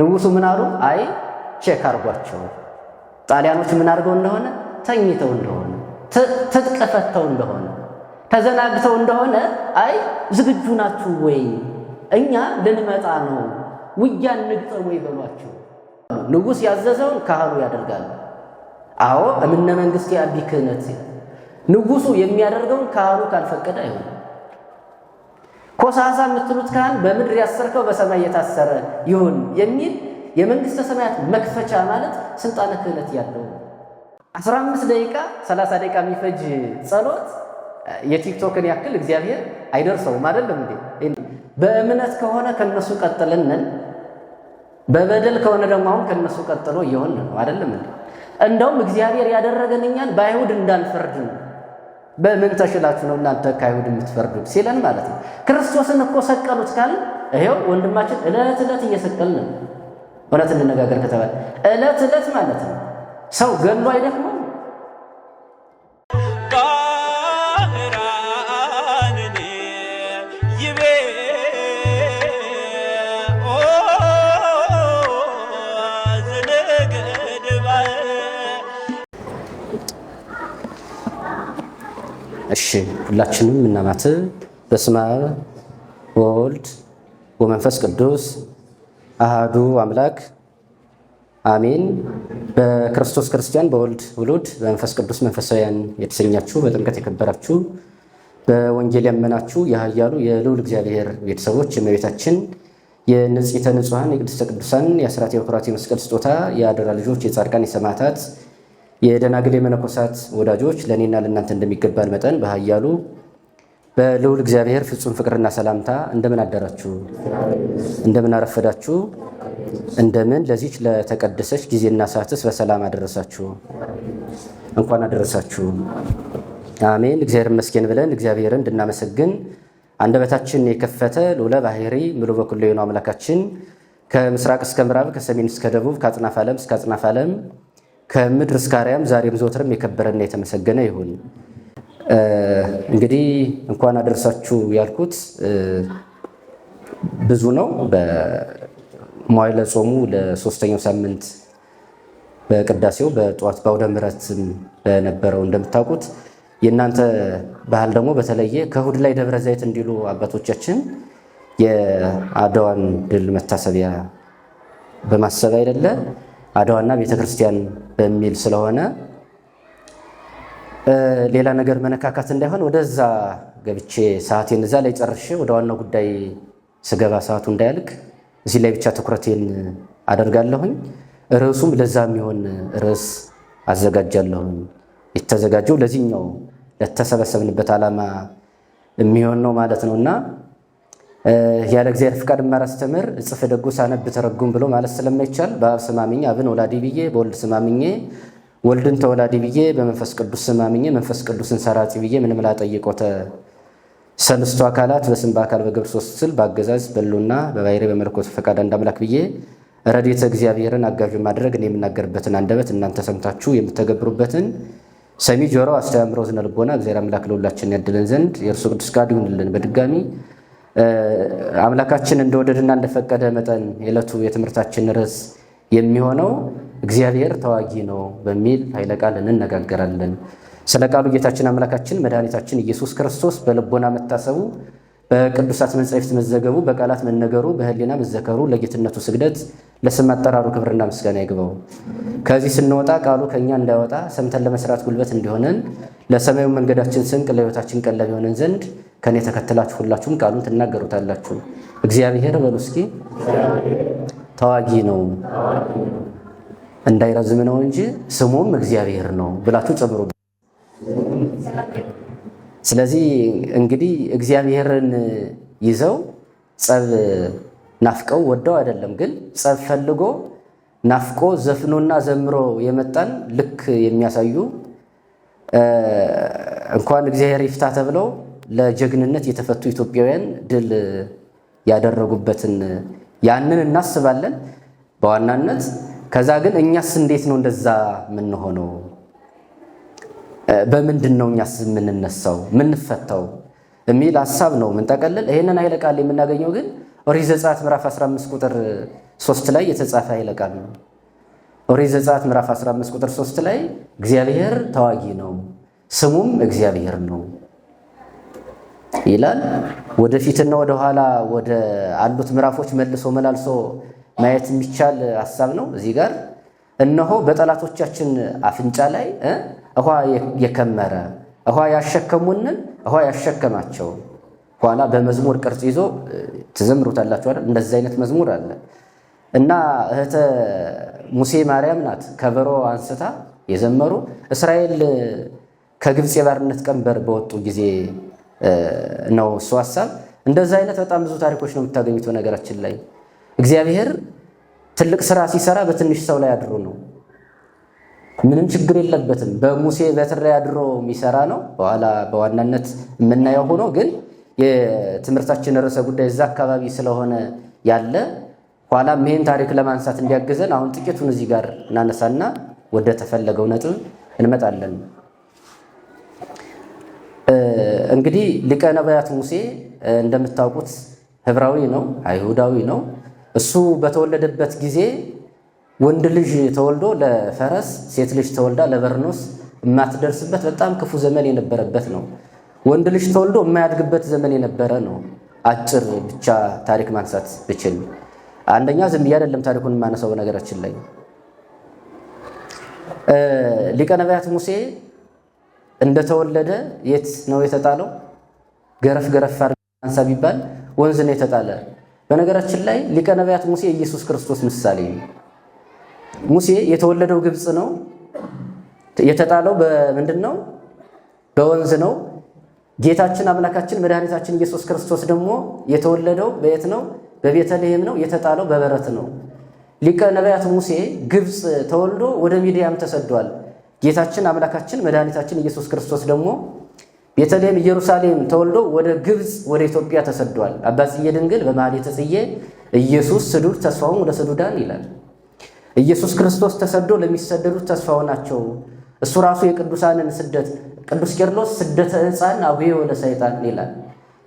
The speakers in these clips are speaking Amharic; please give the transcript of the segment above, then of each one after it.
ንጉሱ ምን አሉ? አይ ቼክ አርጓቸው ጣሊያኖች ምን አድርገው እንደሆነ ተኝተው እንደሆነ ትጥቅ ፈተው እንደሆነ ተዘናግተው እንደሆነ አይ ዝግጁ ናችሁ ወይ? እኛ ልንመጣ ነው ውጊያ እንግጠም ወይ በሏቸው። ንጉስ ያዘዘውን ካህኑ ያደርጋል። አዎ እምነ መንግስት ያቢ ክህነት ንጉሱ የሚያደርገውን ካህኑ ካልፈቀደ አይሆንም። ኮሳሳ የምትሉት ካህን በምድር ያሰርከው በሰማይ የታሰረ ይሁን የሚል የመንግስተ ሰማያት መክፈቻ ማለት ስልጣነ ክህነት ያለው 15 ደቂቃ 30 ደቂቃ የሚፈጅ ጸሎት የቲክቶክን ያክል እግዚአብሔር አይደርሰውም አይደለም እንዴ? በእምነት ከሆነ ከነሱ ቀጥለንን በበደል ከሆነ ደግሞ አሁን ከነሱ ቀጥሎ ይሆን ነው አይደለም እንዴ? እንደውም እግዚአብሔር ያደረገን እኛን በአይሁድ እንዳንፈርድ ነው። በምን ተሽላችሁ ነው እናንተ ከአይሁድ የምትፈርዱት ሲለን ማለት ነው። ክርስቶስን እኮ ሰቀሉት ካል ይሄው ወንድማችን ዕለት ዕለት እየሰቀልን ነው። እውነት እንነጋገር ከተባለ ዕለት ዕለት ማለት ነው። ሰው ገሎ አይደክመው። እሺ ሁላችንም እናማትብ። በስመ አብ ወወልድ ወመንፈስ ቅዱስ አሃዱ አምላክ አሜን። በክርስቶስ ክርስቲያን በወልድ ውሉድ በመንፈስ ቅዱስ መንፈሳውያን የተሰኛችሁ በጥምቀት የከበራችሁ በወንጌል ያመናችሁ የኃያሉ የልዑል እግዚአብሔር ቤተሰቦች የእመቤታችን የንጽሕተ ንጹሐን የቅድስተ ቅዱሳን የአስራት የበኩራት የመስቀል ስጦታ የአደራ ልጆች የጻድቃን የሰማዕታት የደናግል የመነኮሳት ወዳጆች ለእኔና ለእናንተ እንደሚገባን መጠን በኃያሉ በልዑል እግዚአብሔር ፍጹም ፍቅርና ሰላምታ እንደምን አደራችሁ? እንደምን አረፈዳችሁ? እንደምን ለዚች ለተቀደሰች ጊዜና ሰዓትስ በሰላም አደረሳችሁ? እንኳን አደረሳችሁ። አሜን። እግዚአብሔር ይመስገን ብለን እግዚአብሔርን እንድናመሰግን አንደበታችን የከፈተ ልዑለ ባሕሪ ምሉእ በኩሉ የሆነ አምላካችን ከምስራቅ እስከ ምዕራብ ከሰሜን እስከ ደቡብ ከአጽናፈ ዓለም እስከ አጽናፈ ዓለም ከምድር እስከ አርያም ዛሬም ዘወትርም የከበረና የተመሰገነ ይሁን። እንግዲህ እንኳን አደረሳችሁ ያልኩት ብዙ ነው። በመዋዕለ ጾሙ ለሶስተኛው ሳምንት በቅዳሴው በጠዋት በአውደ ምሕረት በነበረው እንደምታውቁት የእናንተ ባህል ደግሞ በተለየ ከእሑድ ላይ ደብረ ዘይት እንዲሉ አባቶቻችን የአድዋን ድል መታሰቢያ በማሰብ አይደለ አድዋና ቤተክርስቲያን በሚል ስለሆነ ሌላ ነገር መነካካት እንዳይሆን ወደዛ ገብቼ ሰዓቴን እዛ ላይ ጨርሼ ወደ ዋናው ጉዳይ ስገባ ሰዓቱ እንዳያልቅ እዚህ ላይ ብቻ ትኩረቴን አደርጋለሁኝ። ርዕሱም ለዛ የሚሆን ርዕስ አዘጋጃለሁኝ። የተዘጋጀው ለዚህኛው ለተሰበሰብንበት ዓላማ የሚሆን ነው ማለት ነውና ያለ እግዚአብሔር ፍቃድ ማራስተምር እጽፍ ደጎ ሳነብ ተረጉም ብሎ ማለት ስለማይቻል በአብ ስም አምኜ አብን ወላዲ ብዬ በወልድ ስም አምኜ ወልድን ተወላዲ ብዬ በመንፈስ ቅዱስ ስም አምኜ መንፈስ ቅዱስን ሰራጺ ብዬ ምንም ላጠይቆተ ሰለስቱ አካላት በስም በአካል በግብር ሶስት ስል በአገዛዝ በሕልውና በባሕርይ በመለኮት ፈቃድ አንድ አምላክ ብዬ ረድኤተ እግዚአብሔርን አጋዥ ማድረግ እኔ የምናገርበትን አንደበት እናንተ ሰምታችሁ የምትተገብሩበትን ሰሚ ጆሮ አስተዋይ አእምሮ ዝነ ልቦና እግዚአብሔር አምላክ ለሁላችን ያድለን ዘንድ የእርሱ ቅዱስ ፈቃድ ይሁንልን። በድጋሚ አምላካችን እንደወደደና እንደፈቀደ መጠን የዕለቱ የትምህርታችን ርዕስ የሚሆነው እግዚአብሔር ተዋጊ ነው በሚል ኃይለ ቃል እንነጋገራለን። ስለ ቃሉ ጌታችን አምላካችን መድኃኒታችን ኢየሱስ ክርስቶስ በልቦና መታሰቡ፣ በቅዱሳት መጻሕፍት መዘገቡ፣ በቃላት መነገሩ፣ በሕሊና መዘከሩ ለጌትነቱ ስግደት ለስም አጠራሩ ክብርና ምስጋና ይግባው። ከዚህ ስንወጣ ቃሉ ከእኛ እንዳይወጣ ሰምተን ለመስራት ጉልበት እንዲሆነን ለሰማዩ መንገዳችን ስንቅ ለሕይወታችን ቀለብ የሆነን ዘንድ ከኔ ተከትላችሁ ሁላችሁም ቃሉን ትናገሩታላችሁ። እግዚአብሔር በሉ እስኪ ተዋጊ ነው እንዳይረዝም ነው እንጂ ስሙም እግዚአብሔር ነው ብላችሁ ጨምሩ። ስለዚህ እንግዲህ እግዚአብሔርን ይዘው ጸብ ናፍቀው ወደው አይደለም፣ ግን ጸብ ፈልጎ ናፍቆ ዘፍኖና ዘምሮ የመጣን ልክ የሚያሳዩ እንኳን እግዚአብሔር ይፍታ ተብለው ለጀግንነት የተፈቱ ኢትዮጵያውያን ድል ያደረጉበትን ያንን እናስባለን በዋናነት። ከዛ ግን እኛስ እንዴት ነው እንደዛ የምንሆነው? በምንድን ነው እኛስ የምንነሳው የምንፈታው የሚል ሐሳብ ነው ምንጠቀልል። ይሄንን ኃይለ ቃል የምናገኘው ግን ኦሪት ዘጸአት ምዕራፍ 15 ቁጥር 3 ላይ የተጻፈ ኃይለ ቃል ነው። ኦሪት ዘጸአት ምዕራፍ 15 ቁጥር 3 ላይ እግዚአብሔር ተዋጊ ነው ስሙም እግዚአብሔር ነው ይላል። ወደፊትና ወደ ኋላ ወደ አሉት ምዕራፎች መልሶ መላልሶ ማየት የሚቻል ሐሳብ ነው። እዚህ ጋር እነሆ በጠላቶቻችን አፍንጫ ላይ ውሃ የከመረ ውሃ ያሸከሙንን ውሃ ያሸከማቸው። ኋላ በመዝሙር ቅርጽ ይዞ ትዘምሩታላችሁ አይደል? እንደዚህ አይነት መዝሙር አለ እና እህተ ሙሴ ማርያም ናት ከበሮ አንስታ የዘመሩ እስራኤል ከግብፅ የባርነት ቀንበር በወጡ ጊዜ ነው እሱ ሐሳብ። እንደዚህ አይነት በጣም ብዙ ታሪኮች ነው የምታገኙት። በነገራችን ላይ እግዚአብሔር ትልቅ ስራ ሲሰራ በትንሽ ሰው ላይ አድሮ ነው። ምንም ችግር የለበትም። በሙሴ በትር ላይ አድሮ የሚሰራ ነው። በኋላ በዋናነት የምናየው ሆኖ ግን የትምህርታችን ርዕሰ ጉዳይ እዛ አካባቢ ስለሆነ ያለ ኋላም ይህን ታሪክ ለማንሳት እንዲያግዘን አሁን ጥቂቱን እዚህ ጋር እናነሳና ወደ ተፈለገው ነጥብ እንመጣለን። እንግዲህ ሊቀ ነቢያት ሙሴ እንደምታውቁት ህብራዊ ነው፣ አይሁዳዊ ነው። እሱ በተወለደበት ጊዜ ወንድ ልጅ ተወልዶ ለፈረስ፣ ሴት ልጅ ተወልዳ ለበርኖስ የማትደርስበት በጣም ክፉ ዘመን የነበረበት ነው። ወንድ ልጅ ተወልዶ የማያድግበት ዘመን የነበረ ነው። አጭር ብቻ ታሪክ ማንሳት ብችል፣ አንደኛ ዝም ብዬ አይደለም ታሪኩን የማነሳው። በነገራችን ላይ ሊቀ ነቢያት ሙሴ እንደተወለደ የት ነው የተጣለው? ገረፍ ገረፍ አንሳ ቢባል ወንዝ ነው የተጣለ። በነገራችን ላይ ሊቀ ነቢያት ሙሴ የኢየሱስ ክርስቶስ ምሳሌ ነው። ሙሴ የተወለደው ግብፅ ነው። የተጣለው በምንድን ነው? በወንዝ ነው። ጌታችን አምላካችን መድኃኒታችን ኢየሱስ ክርስቶስ ደግሞ የተወለደው በየት ነው? በቤተልሔም ነው። የተጣለው በበረት ነው። ሊቀ ነቢያት ሙሴ ግብፅ ተወልዶ ወደ ሚዲያም ተሰዷል። ጌታችን አምላካችን መድኃኒታችን ኢየሱስ ክርስቶስ ደግሞ ቤተልሔም ኢየሩሳሌም ተወልዶ ወደ ግብፅ ወደ ኢትዮጵያ ተሰዷል። አባ ጽዬ ድንግል በማኅሌተ ጽዬ ኢየሱስ ስዱድ ተስፋውን ወደ ስዱዳን ይላል። ኢየሱስ ክርስቶስ ተሰዶ ለሚሰደዱት ተስፋው ናቸው። እሱ ራሱ የቅዱሳንን ስደት ቅዱስ ቄርሎስ ስደተ ሕፃን አቡዬ ወለ ሰይጣን ይላል።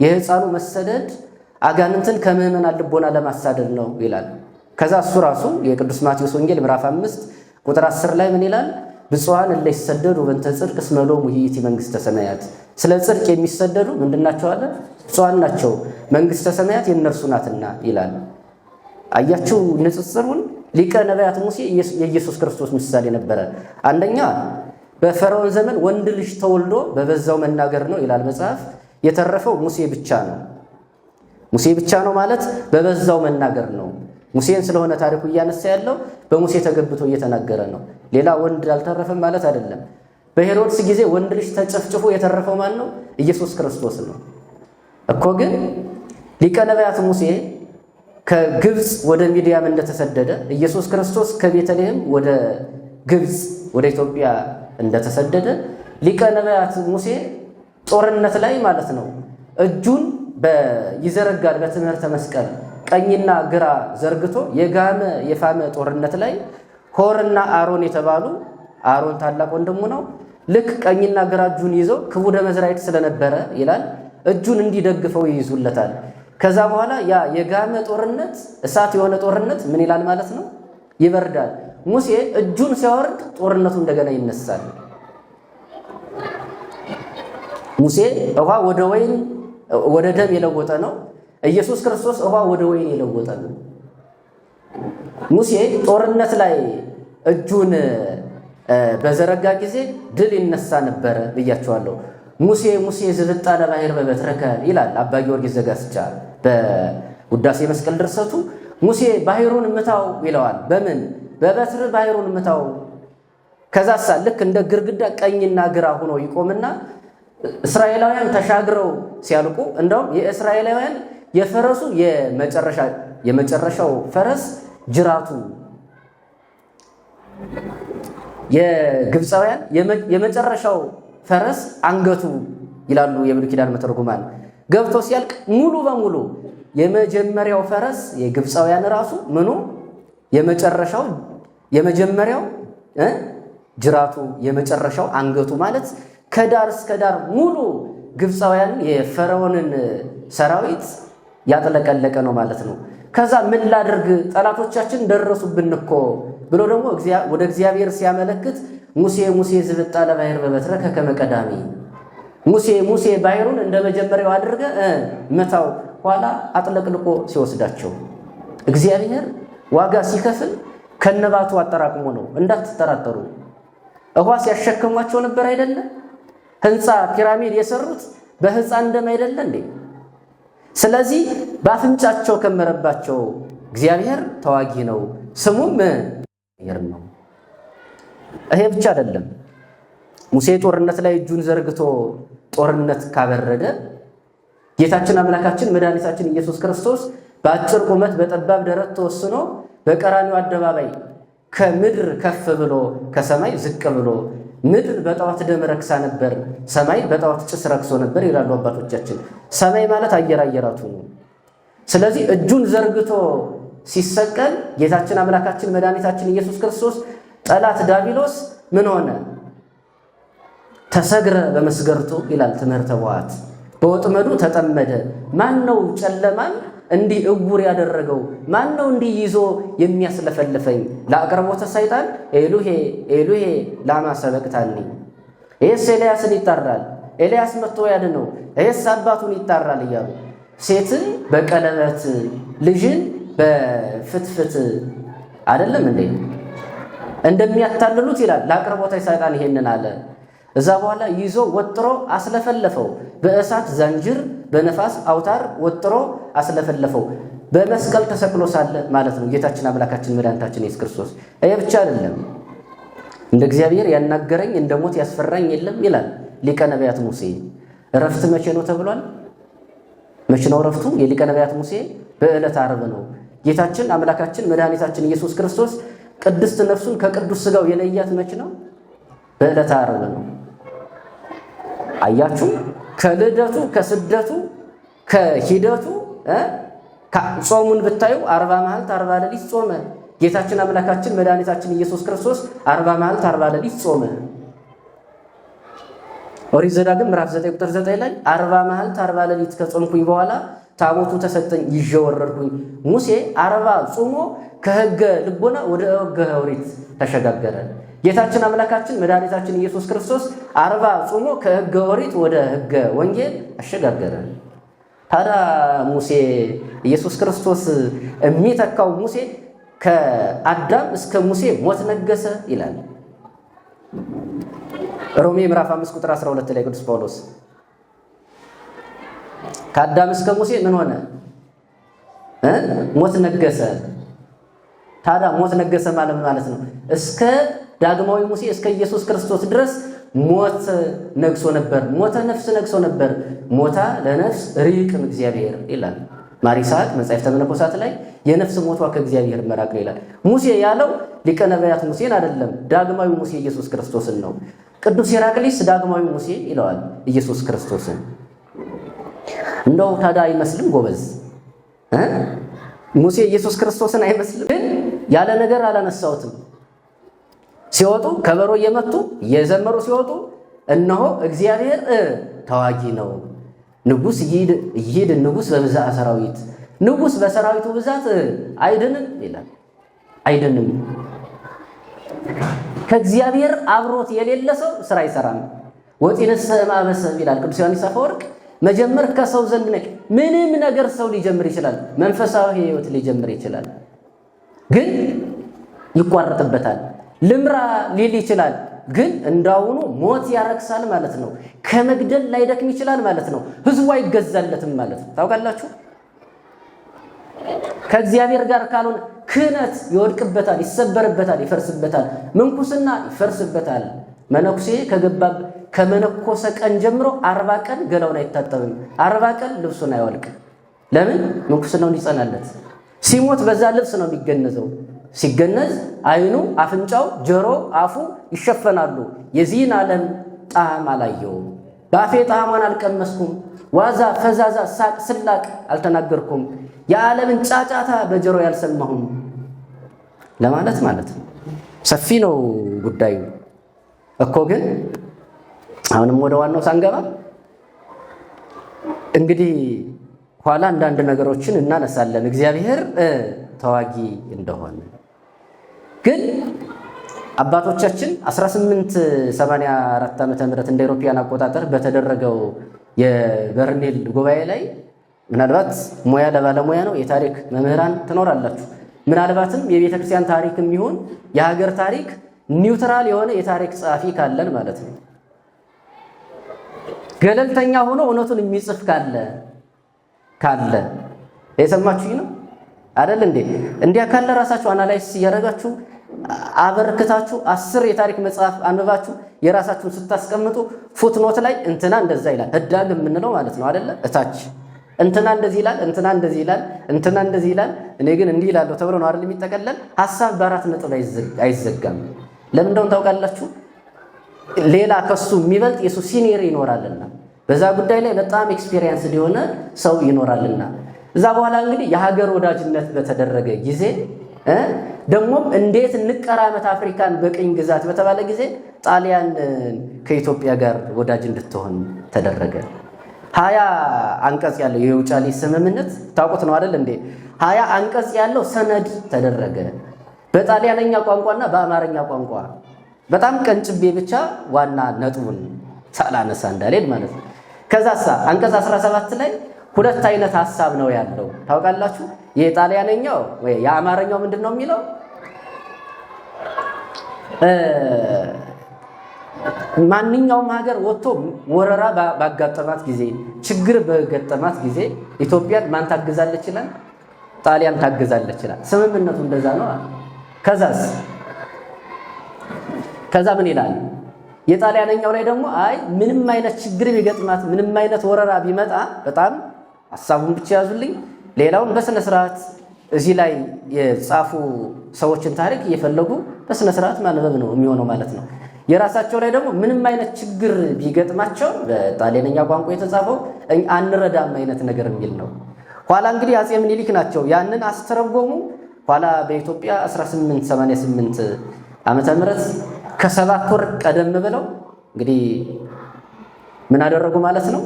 የሕፃኑ መሰደድ አጋንንትን ከምዕመናን ልቦና ለማሳደድ ነው ይላል። ከዛ እሱ ራሱ የቅዱስ ማቴዎስ ወንጌል ምዕራፍ 5 ቁጥር 10 ላይ ምን ይላል? ብፁዓን እለ ይሰደዱ በእንተ ጽድቅ እስመ ሎሙ ይእቲ መንግሥተ ሰማያት። ስለ ጽድቅ የሚሰደዱ ምንድናቸው አለ? ብፁዓን ናቸው መንግሥተ ሰማያት የእነርሱ ናትና ይላል። አያችሁ ንጽጽሩን። ሊቀ ነቢያት ሙሴ የኢየሱስ ክርስቶስ ምሳሌ ነበረ። አንደኛ በፈርዖን ዘመን ወንድ ልጅ ተወልዶ በበዛው መናገር ነው ይላል መጽሐፍ። የተረፈው ሙሴ ብቻ ነው። ሙሴ ብቻ ነው ማለት በበዛው መናገር ነው። ሙሴን ስለሆነ ታሪኩ እያነሳ ያለው በሙሴ ተገብቶ እየተናገረ ነው። ሌላ ወንድ አልተረፈም ማለት አይደለም። በሄሮድስ ጊዜ ወንድ ልጅ ተጨፍጭፎ የተረፈው ማን ነው? ኢየሱስ ክርስቶስ ነው እኮ። ግን ሊቀ ነቢያት ሙሴ ከግብፅ ወደ ሚዲያም እንደተሰደደ ኢየሱስ ክርስቶስ ከቤተልሔም ወደ ግብፅ ወደ ኢትዮጵያ እንደተሰደደ ሊቀ ነቢያት ሙሴ ጦርነት ላይ ማለት ነው እጁን ይዘረጋል በትምህርተ መስቀል ቀኝና ግራ ዘርግቶ የጋመ የፋመ ጦርነት ላይ ሆርና አሮን የተባሉ አሮን ታላቅ ወንድሙ ነው። ልክ ቀኝና ግራ እጁን ይዘው ክቡደ መዝራዕት ስለነበረ ይላል እጁን እንዲደግፈው ይይዙለታል። ከዛ በኋላ ያ የጋመ ጦርነት እሳት የሆነ ጦርነት ምን ይላል ማለት ነው? ይበርዳል። ሙሴ እጁን ሲያወርድ ጦርነቱ እንደገና ይነሳል። ሙሴ ውሃ ወደ ወይን ወደ ደም የለወጠ ነው። ኢየሱስ ክርስቶስ ውሃ ወደ ወይን የለወጠ ነው። ሙሴ ጦርነት ላይ እጁን በዘረጋ ጊዜ ድል ይነሳ ነበረ ብያቸዋለሁ። ሙሴ ሙሴ ዝብጣነ ባሕር በበትረከ ይላል አባ ጊዮርጊስ ዘጋስጫ በውዳሴ መስቀል ድርሰቱ። ሙሴ ባሕሩን ምታው ይለዋል። በምን? በበትር ባሕሩን ምታው። ከዛሳ ልክ እንደ ግርግዳ ቀኝና ግራ ሆኖ ይቆምና እስራኤላውያን ተሻግረው ሲያልቁ እንደውም የእስራኤላውያን የፈረሱ የመጨረሻው ፈረስ ጅራቱ፣ የግብፃውያን የመጨረሻው ፈረስ አንገቱ ይላሉ የብሉይ ኪዳን መተርጉማን። ገብቶ ሲያልቅ ሙሉ በሙሉ የመጀመሪያው ፈረስ የግብፃውያን ራሱ ምኑ የመጀመሪያው ጅራቱ የመጨረሻው አንገቱ ማለት ከዳር እስከ ዳር ሙሉ ግብፃውያን የፈርዖንን ሰራዊት ያጥለቀለቀ ነው ማለት ነው። ከዛ ምን ላድርግ ጠላቶቻችን ደረሱብን እኮ ብሎ ደግሞ ወደ እግዚአብሔር ሲያመለክት ሙሴ ሙሴ ዝብጣለ ባሕር በበትረከ ከመ ቀዳሚ ሙሴ ሙሴ ባሕሩን እንደ መጀመሪያው አድርገ መታው ኋላ አጥለቅልቆ ሲወስዳቸው እግዚአብሔር ዋጋ ሲከፍል ከነባቱ አጠራቅሞ ነው እንዳትጠራጠሩ። ውሃ ሲያሸክሟቸው ነበር አይደለ? ህንፃ ፒራሚድ የሰሩት በህፃን ደም አይደለ እንዴ? ስለዚህ በአፍንጫቸው ከመረባቸው እግዚአብሔር ተዋጊ ነው፣ ስሙም እግዚአብሔር ነው። ይሄ ብቻ አይደለም። ሙሴ ጦርነት ላይ እጁን ዘርግቶ ጦርነት ካበረደ ጌታችን አምላካችን መድኃኒታችን ኢየሱስ ክርስቶስ በአጭር ቁመት በጠባብ ደረት ተወስኖ በቀራንዮ አደባባይ ከምድር ከፍ ብሎ ከሰማይ ዝቅ ብሎ ምድር በጣዖት ደም ረክሳ ነበር፣ ሰማይ በጣዖት ጭስ ረክሶ ነበር ይላሉ አባቶቻችን። ሰማይ ማለት አየራቱ ነው። ስለዚህ እጁን ዘርግቶ ሲሰቀል ጌታችን አምላካችን መድኃኒታችን ኢየሱስ ክርስቶስ ጠላት ዳቢሎስ ምን ሆነ? ተሰግረ በመስገርቱ ይላል ትምህርተ ቡሐት። በወጥመዱ ተጠመደ። ማን ነው ጨለማን እንዲህ እውር ያደረገው? ማን ነው እንዲህ ይዞ የሚያስለፈልፈኝ? ለአቅርቦተ ሰይጣን ኤሉሄ ኤሉሄ ላማ ሰበቅታኒ። ይህስ ኤልያስን ይጣራል፣ ኤልያስ መጥቶ ያድነው፣ ይህስ አባቱን ይጣራል እያሉ ሴትን በቀለበት ልጅን በፍትፍት አይደለም እንዴ እንደሚያታልሉት ይላል። ለአቅርቦተ ሰይጣን ይሄንን አለ። እዛ በኋላ ይዞ ወጥሮ አስለፈለፈው። በእሳት ዘንጅር በነፋስ አውታር ወጥሮ አስለፈለፈው። በመስቀል ተሰቅሎ ሳለ ማለት ነው ጌታችን አምላካችን መድኃኒታችን ኢየሱስ ክርስቶስ። ይሄ ብቻ አይደለም፣ እንደ እግዚአብሔር ያናገረኝ እንደ ሞት ያስፈራኝ የለም ይላል ሊቀ ነቢያት ሙሴ። እረፍት መቼ ነው ተብሏል? መቼ ነው እረፍቱ? የሊቀ ነቢያት ሙሴ በዕለተ ዓርብ ነው። ጌታችን አምላካችን መድኃኒታችን ኢየሱስ ክርስቶስ ቅድስት ነፍሱን ከቅዱስ ሥጋው የለያት መቼ ነው? በዕለተ ዓርብ ነው። አያችሁ፣ ከልደቱ ከስደቱ ከሂደቱ ጾሙን ብታዩ 40 መዓልት 40 ሌሊት ጾመ። ጌታችን አምላካችን መድኃኒታችን ኢየሱስ ክርስቶስ 40 መዓልት 40 ሌሊት ጾመ። ኦሪት ዘዳግም ምዕራፍ 9 ቁጥር 9 ላይ 40 መዓልት 40 ሌሊት ከጾምኩኝ በኋላ ታቦቱ ተሰጠኝ ይዤ ወረድኩኝ። ሙሴ 40 ጾሞ ከሕገ ልቦና ወደ ሕገ ኦሪት ተሸጋገረ። ጌታችን አምላካችን መድኃኒታችን ኢየሱስ ክርስቶስ 40 ጾሞ ከሕገ ኦሪት ወደ ሕገ ወንጌል አሸጋገረ። ታዲያ ሙሴ ኢየሱስ ክርስቶስ የሚተካው ሙሴ ከአዳም እስከ ሙሴ ሞት ነገሰ ይላል ሮሜ ምዕራፍ 5 ቁጥር 12 ላይ ቅዱስ ጳውሎስ ከአዳም እስከ ሙሴ ምን ሆነ? ሞት ነገሰ። ታዲያ ሞት ነገሰ ማለት ነው እስከ ዳግማዊ ሙሴ እስከ ኢየሱስ ክርስቶስ ድረስ ሞት ነግሶ ነበር። ሞተ ነፍስ ነግሶ ነበር። ሞታ ለነፍስ ርቅም እግዚአብሔር ይላል ማር ይስሐቅ መጽሐፍተ መነኮሳት ላይ የነፍስ ሞቷ ከእግዚአብሔር መራቅ ይላል። ሙሴ ያለው ሊቀ ነቢያት ሙሴን አይደለም፣ ዳግማዊ ሙሴ ኢየሱስ ክርስቶስን ነው። ቅዱስ ሄራቅሊስ ዳግማዊ ሙሴ ይለዋል ኢየሱስ ክርስቶስን። እንደው ታዲያ አይመስልም ጎበዝ? ሙሴ ኢየሱስ ክርስቶስን አይመስልም? ግን ያለ ነገር አላነሳውትም። ሲወጡ ከበሮ እየመቱ እየዘመሩ ሲወጡ እነሆ እግዚአብሔር ተዋጊ ነው፣ ንጉሥ ይሂድ ንጉሥ በብዛት ሰራዊት፣ ንጉሥ በሰራዊቱ ብዛት አይድንም ይላል። አይድንም። ከእግዚአብሔር አብሮት የሌለ ሰው ስራ አይሰራም። ወጢንሰ እምአበሰብ ይላል ቅዱስ ዮሐንስ አፈወርቅ። መጀመር ከሰው ዘንድ ነው። ምንም ነገር ሰው ሊጀምር ይችላል፣ መንፈሳዊ ሕይወት ሊጀምር ይችላል፣ ግን ይቋረጥበታል። ልምራ ሊል ይችላል፣ ግን እንዳውኑ ሞት ያረክሳል ማለት ነው። ከመግደል ላይደክም ይችላል ማለት ነው። ህዝቡ አይገዛለትም ማለት ነው። ታውቃላችሁ፣ ከእግዚአብሔር ጋር ካልሆነ ክህነት ይወድቅበታል፣ ይሰበርበታል፣ ይፈርስበታል። ምንኩስና ይፈርስበታል። መነኩሴ ከመነኮሰ ቀን ጀምሮ 40 ቀን ገላውን አይታጠብም፣ 40 ቀን ልብሱን አይወልቅም። ለምን? ምንኩስናው እንዲጸናለት። ሲሞት በዛ ልብስ ነው የሚገነዘው። ሲገነዝ አይኑ፣ አፍንጫው፣ ጆሮ፣ አፉ ይሸፈናሉ። የዚህን ዓለም ጣዕም አላየውም፣ በአፌ ጣዕሟን አልቀመስኩም፣ ዋዛ ፈዛዛ ሳቅ ስላቅ አልተናገርኩም፣ የዓለምን ጫጫታ በጆሮ ያልሰማሁም ለማለት ማለት ነው። ሰፊ ነው ጉዳዩ እኮ። ግን አሁንም ወደ ዋናው ሳንገባ እንግዲህ ኋላ አንዳንድ ነገሮችን እናነሳለን እግዚአብሔር ተዋጊ እንደሆነ። ግን አባቶቻችን 1884 ዓመተ ምህረት እንደ አውሮፓውያን አቆጣጠር በተደረገው የበርሜል ጉባኤ ላይ ምናልባት ሙያ ለባለሙያ ነው፣ የታሪክ መምህራን ትኖራላችሁ። ምናልባትም የቤተ ክርስቲያን ታሪክም ይሁን የሀገር ታሪክ ኒውትራል የሆነ የታሪክ ጸሐፊ ካለን ማለት ነው፣ ገለልተኛ ሆኖ እውነቱን የሚጽፍ ካለ የሰማችሁኝ ነው አይደል እንዴ? እንዲያ ካለ ራሳችሁ አናላይዝ እያደረጋችሁ አበርክታችሁ 10 የታሪክ መጽሐፍ አንብባችሁ የራሳችሁን ስታስቀምጡ ፉትኖት ላይ እንትና እንደዛ ይላል ህዳግ የምንለው ማለት ነው አይደለ? እታች እንትና እንደዚህ ይላል፣ እንትና እንደዚህ ይላል፣ እንትና እንደዚህ ይላል፣ እኔ ግን እንዲህ ይላለሁ ተብሎ ነው አይደል የሚጠቀለል። ሐሳብ በ4 ነጥብ አይዘጋም። ለምን እንደሆነ ታውቃላችሁ? ሌላ ከሱ የሚበልጥ የሱ ሲኒየር ይኖራልና በዛ ጉዳይ ላይ በጣም ኤክስፒሪየንስ የሆነ ሰው ይኖራልና። እዛ በኋላ እንግዲህ የሀገር ወዳጅነት በተደረገ ጊዜ ደግሞም እንዴት እንቀራመት አፍሪካን በቅኝ ግዛት በተባለ ጊዜ ጣሊያን ከኢትዮጵያ ጋር ወዳጅ እንድትሆን ተደረገ። 20 አንቀጽ ያለው የውጫሌ ስምምነት ታውቁት ነው አይደል እንዴ? 20 አንቀጽ ያለው ሰነድ ተደረገ በጣሊያንኛ ቋንቋና በአማርኛ ቋንቋ። በጣም ቀንጭቤ ብቻ ዋና ነጥቡን ሳላነሳ እንዳልሄድ ማለት ነው። ከዛሳ አንቀጽ 17 ላይ 2 አይነት ሐሳብ ነው ያለው ታውቃላችሁ? የጣሊያንኛው ወይ የአማርኛው ምንድነው የሚለው? ማንኛውም ሀገር ወጥቶ ወረራ ባጋጠማት ጊዜ ችግር በገጠማት ጊዜ ኢትዮጵያን ማን ታግዛለች ይላል? ጣሊያን ታግዛለች ይላል። ስምምነቱ እንደዛ ነው። ከዛ ምን ይላል? የጣሊያንኛው ላይ ደግሞ አይ ምንም አይነት ችግር ቢገጥማት ምንም አይነት ወረራ ቢመጣ በጣም ሐሳቡን ብቻ ያዙልኝ፣ ሌላውን በስነ ስርዓት እዚህ ላይ የጻፉ ሰዎችን ታሪክ እየፈለጉ በስነ ስርዓት ማንበብ ነው የሚሆነው ማለት ነው። የራሳቸው ላይ ደግሞ ምንም አይነት ችግር ቢገጥማቸው በጣሊያንኛ ቋንቋ የተጻፈው አንረዳም አይነት ነገር የሚል ነው። ኋላ እንግዲህ አፄ ምኒልክ ናቸው ያንን አስተረጎሙ። ኋላ በኢትዮጵያ 1888 ዓመተ ምህረት ከ7 ወር ቀደም ብለው እንግዲህ ምን አደረጉ ማለት ነው?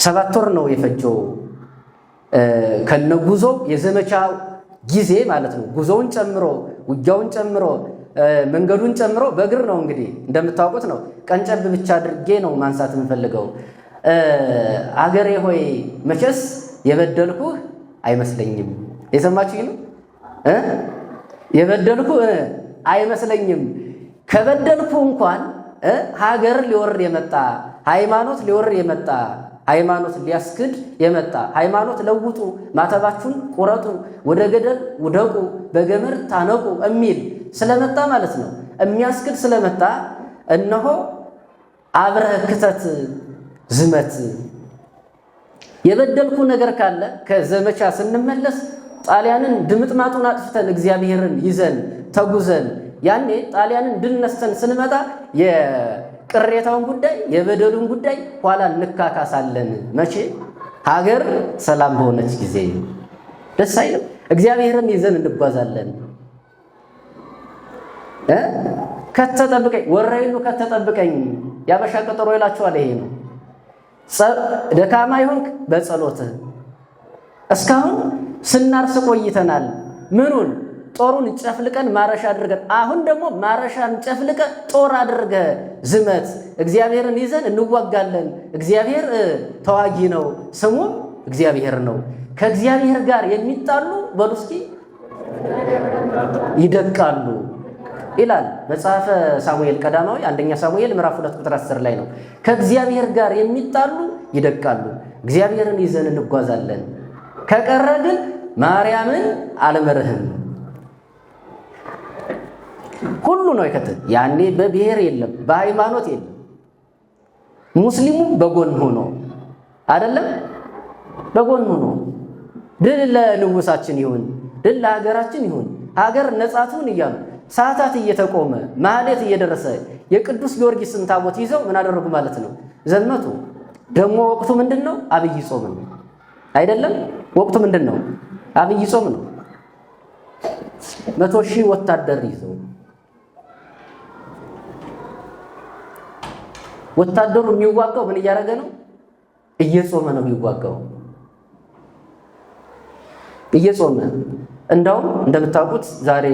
7 ወር ነው የፈጀው ከነጉዞው የዘመቻ ጊዜ ማለት ነው። ጉዞውን ጨምሮ ውጊያውን ጨምሮ መንገዱን ጨምሮ በእግር ነው እንግዲህ እንደምታውቁት ነው። ቀንጨብ ብቻ አድርጌ ነው ማንሳት የምፈልገው። አገሬ ሆይ መቼስ የበደልኩህ አይመስለኝም። የሰማችሁኝ ነው? የበደልኩህ አይመስለኝም። ከበደልኩ እንኳን ሀገር ሊወር የመጣ ሃይማኖት ሊወር የመጣ ሃይማኖት ሊያስክድ የመጣ ሃይማኖት ለውጡ፣ ማተባችሁን ቁረጡ፣ ወደ ገደል ውደቁ፣ በገመድ ታነቁ የሚል ስለመጣ ማለት ነው። የሚያስክድ ስለመጣ እነሆ አብረህ ክተት ዝመት። የበደልኩ ነገር ካለ ከዘመቻ ስንመለስ ጣሊያንን ድምጥማጡን አጥፍተን እግዚአብሔርን ይዘን ተጉዘን ያኔ ጣሊያንን ድል ነስተን ስንመጣ የቅሬታውን ጉዳይ የበደሉን ጉዳይ ኋላ እንካካሳለን። መቼ? ሀገር ሰላም በሆነች ጊዜ። ደስ አይልም? እግዚአብሔርን ይዘን እንጓዛለን። ከተጠብቀኝ ወረይሉ ከተጠብቀኝ ያበሻ ቀጠሮ ይላችኋል። ይሄ ነው ደካማ ይሆንክ በጸሎትህ። እስካሁን ስናርስ ቆይተናል። ምኑን? ጦሩን ጨፍልቀን ማረሻ አድርገን፣ አሁን ደግሞ ማረሻን ጨፍልቀ ጦር አድርገ ዝመት። እግዚአብሔርን ይዘን እንዋጋለን። እግዚአብሔር ተዋጊ ነው፣ ስሙም እግዚአብሔር ነው። ከእግዚአብሔር ጋር የሚጣሉ በሉ እስኪ ይደቃሉ ይላል መጽሐፈ ሳሙኤል ቀዳማዊ 1ኛ ሳሙኤል ምዕራፍ 2 ቁጥር 10 ላይ ነው። ከእግዚአብሔር ጋር የሚጣሉ ይደቃሉ። እግዚአብሔርን ይዘን እንጓዛለን። ከቀረ ግን ማርያምን አልመርህም። ሁሉ ነው ይከተል። ያኔ በብሔር የለም፣ በሃይማኖት የለም። ሙስሊሙ በጎን ሆኖ አይደለም፣ በጎን ሆኖ ድል ለንጉሳችን ይሁን፣ ድል ለሀገራችን ይሁን፣ ሀገር ነጻቱን እያሉ ሰዓታት እየተቆመ ማህሌት እየደረሰ የቅዱስ ጊዮርጊስን ታቦት ይዘው ምን አደረጉ ማለት ነው? ዘመቱ። ደግሞ ወቅቱ ምንድነው? አብይ ጾም ነው አይደለም? ወቅቱ ምንድነው? አብይ ጾም ነው። 100,000 ወታደር ይዘው ወታደሩ የሚዋጋው ምን እያደረገ ነው? እየጾመ ነው የሚዋጋው። እየጾመ እንደውም እንደምታውቁት ዛሬ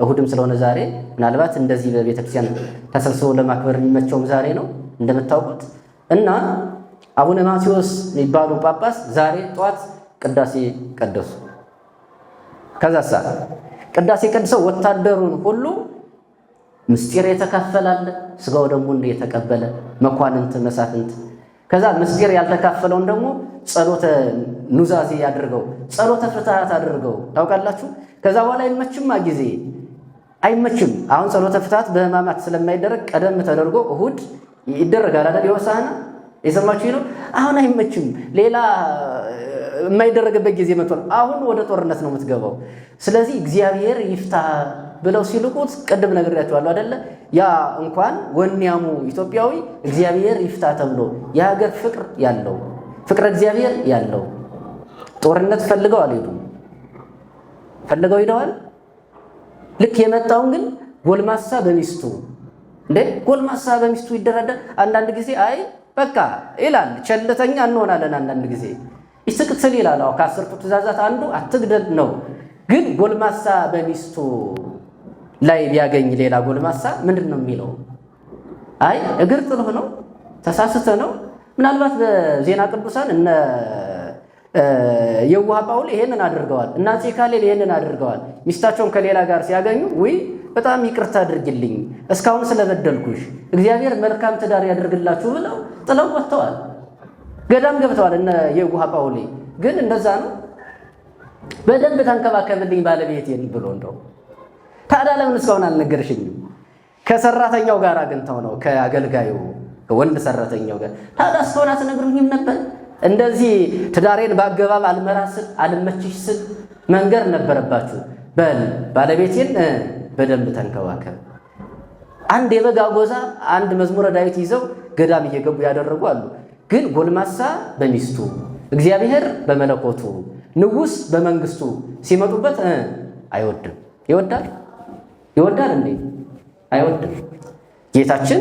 እሁድም ስለሆነ ዛሬ ምናልባት እንደዚህ በቤተክርስቲያን ተሰብስበው ለማክበር የሚመቸውም ዛሬ ነው እንደምታውቁት። እና አቡነ ማቴዎስ የሚባሉ ጳጳስ ዛሬ ጠዋት ቅዳሴ ቀደሱ። ከዛሳ ቅዳሴ ቀድሰው ወታደሩን ሁሉ ምስጢር የተካፈላለ ስጋው ደሙን የተቀበለ መኳንንት መሳፍንት፣ ከዛ ምስጢር ያልተካፈለውን ደግሞ ጸሎተ ኑዛዜ ያድርገው፣ ጸሎተ ፍትሐት አድርገው። ታውቃላችሁ ከዛ በኋላ አይመችም። አሁን ጸሎተ ፍትሐት በሕማማት ስለማይደረግ ቀደም ተደርጎ እሁድ ይደረጋል አይደል? የሆሳዕና የሰማችሁ ነው። አሁን አይመችም። ሌላ የማይደረግበት ጊዜ መጥቷል። አሁን ወደ ጦርነት ነው የምትገባው። ስለዚህ እግዚአብሔር ይፍታ ብለው ሲልቁት ቅድም ነግሬያቸዋለሁ አይደለ? ያ እንኳን ወንያሙ ኢትዮጵያዊ እግዚአብሔር ይፍታ ተብሎ የሀገር ፍቅር ያለው ፍቅረ እግዚአብሔር ያለው ጦርነት ፈልገው አልሄዱም። ፈልገው ሄደዋል። ልክ የመጣውን ግን ጎልማሳ በሚስቱ ጎልማሳ በሚስቱ ይደረዳል። አንዳንድ ጊዜ አይ በቃ ይላል፣ ቸልተኛ እንሆናለን። አንዳንድ ጊዜ ይስቅስል ይላል። ከ10ቱ ትእዛዛት አንዱ አትግደል ነው። ግን ጎልማሳ በሚስቱ ላይ ቢያገኝ ሌላ ጎልማሳ ምንድን ነው የሚለው? አይ እግር ጥልህ ነው፣ ተሳስተ ነው። ምናልባት በዜና ቅዱሳን እነ የዋህ ጳውል ይሄንን አድርገዋል፣ እና አፄ ካሌብ ይሄንን አድርገዋል። ሚስታቸውን ከሌላ ጋር ሲያገኙ ውይ በጣም ይቅርታ አድርግልኝ እስካሁን ስለበደልኩሽ እግዚአብሔር መልካም ትዳር ያደርግላችሁ ብለው ጥለው ወጥተዋል። ገዳም ገብተዋል እነ የዋህ ጳውል። ግን እንደዛ ነው። በደንብ ተንከባከብልኝ ባለቤቴን ብሎ እንደው ታዲያ ለምን እስካሁን አልነገርሽኝም? ከሰራተኛው ጋር አግኝተው ነው ከአገልጋዩ ከወንድ ሰራተኛው ጋር። ታዲያ እስካሁን አትነግሩኝም ነበር? እንደዚህ ትዳሬን በአገባብ አልመራስል አልመችሽ ስል መንገር ነበረባችሁ። በል ባለቤቴን በደንብ ተንከባከብ። አንድ የበግ አጎዛ አንድ መዝሙረ ዳዊት ይዘው ገዳም እየገቡ ያደረጉ አሉ። ግን ጎልማሳ በሚስቱ እግዚአብሔር በመለኮቱ ንጉሥ በመንግስቱ ሲመጡበት አይወድም። ይወዳል እንዴ? አይወድም። ጌታችን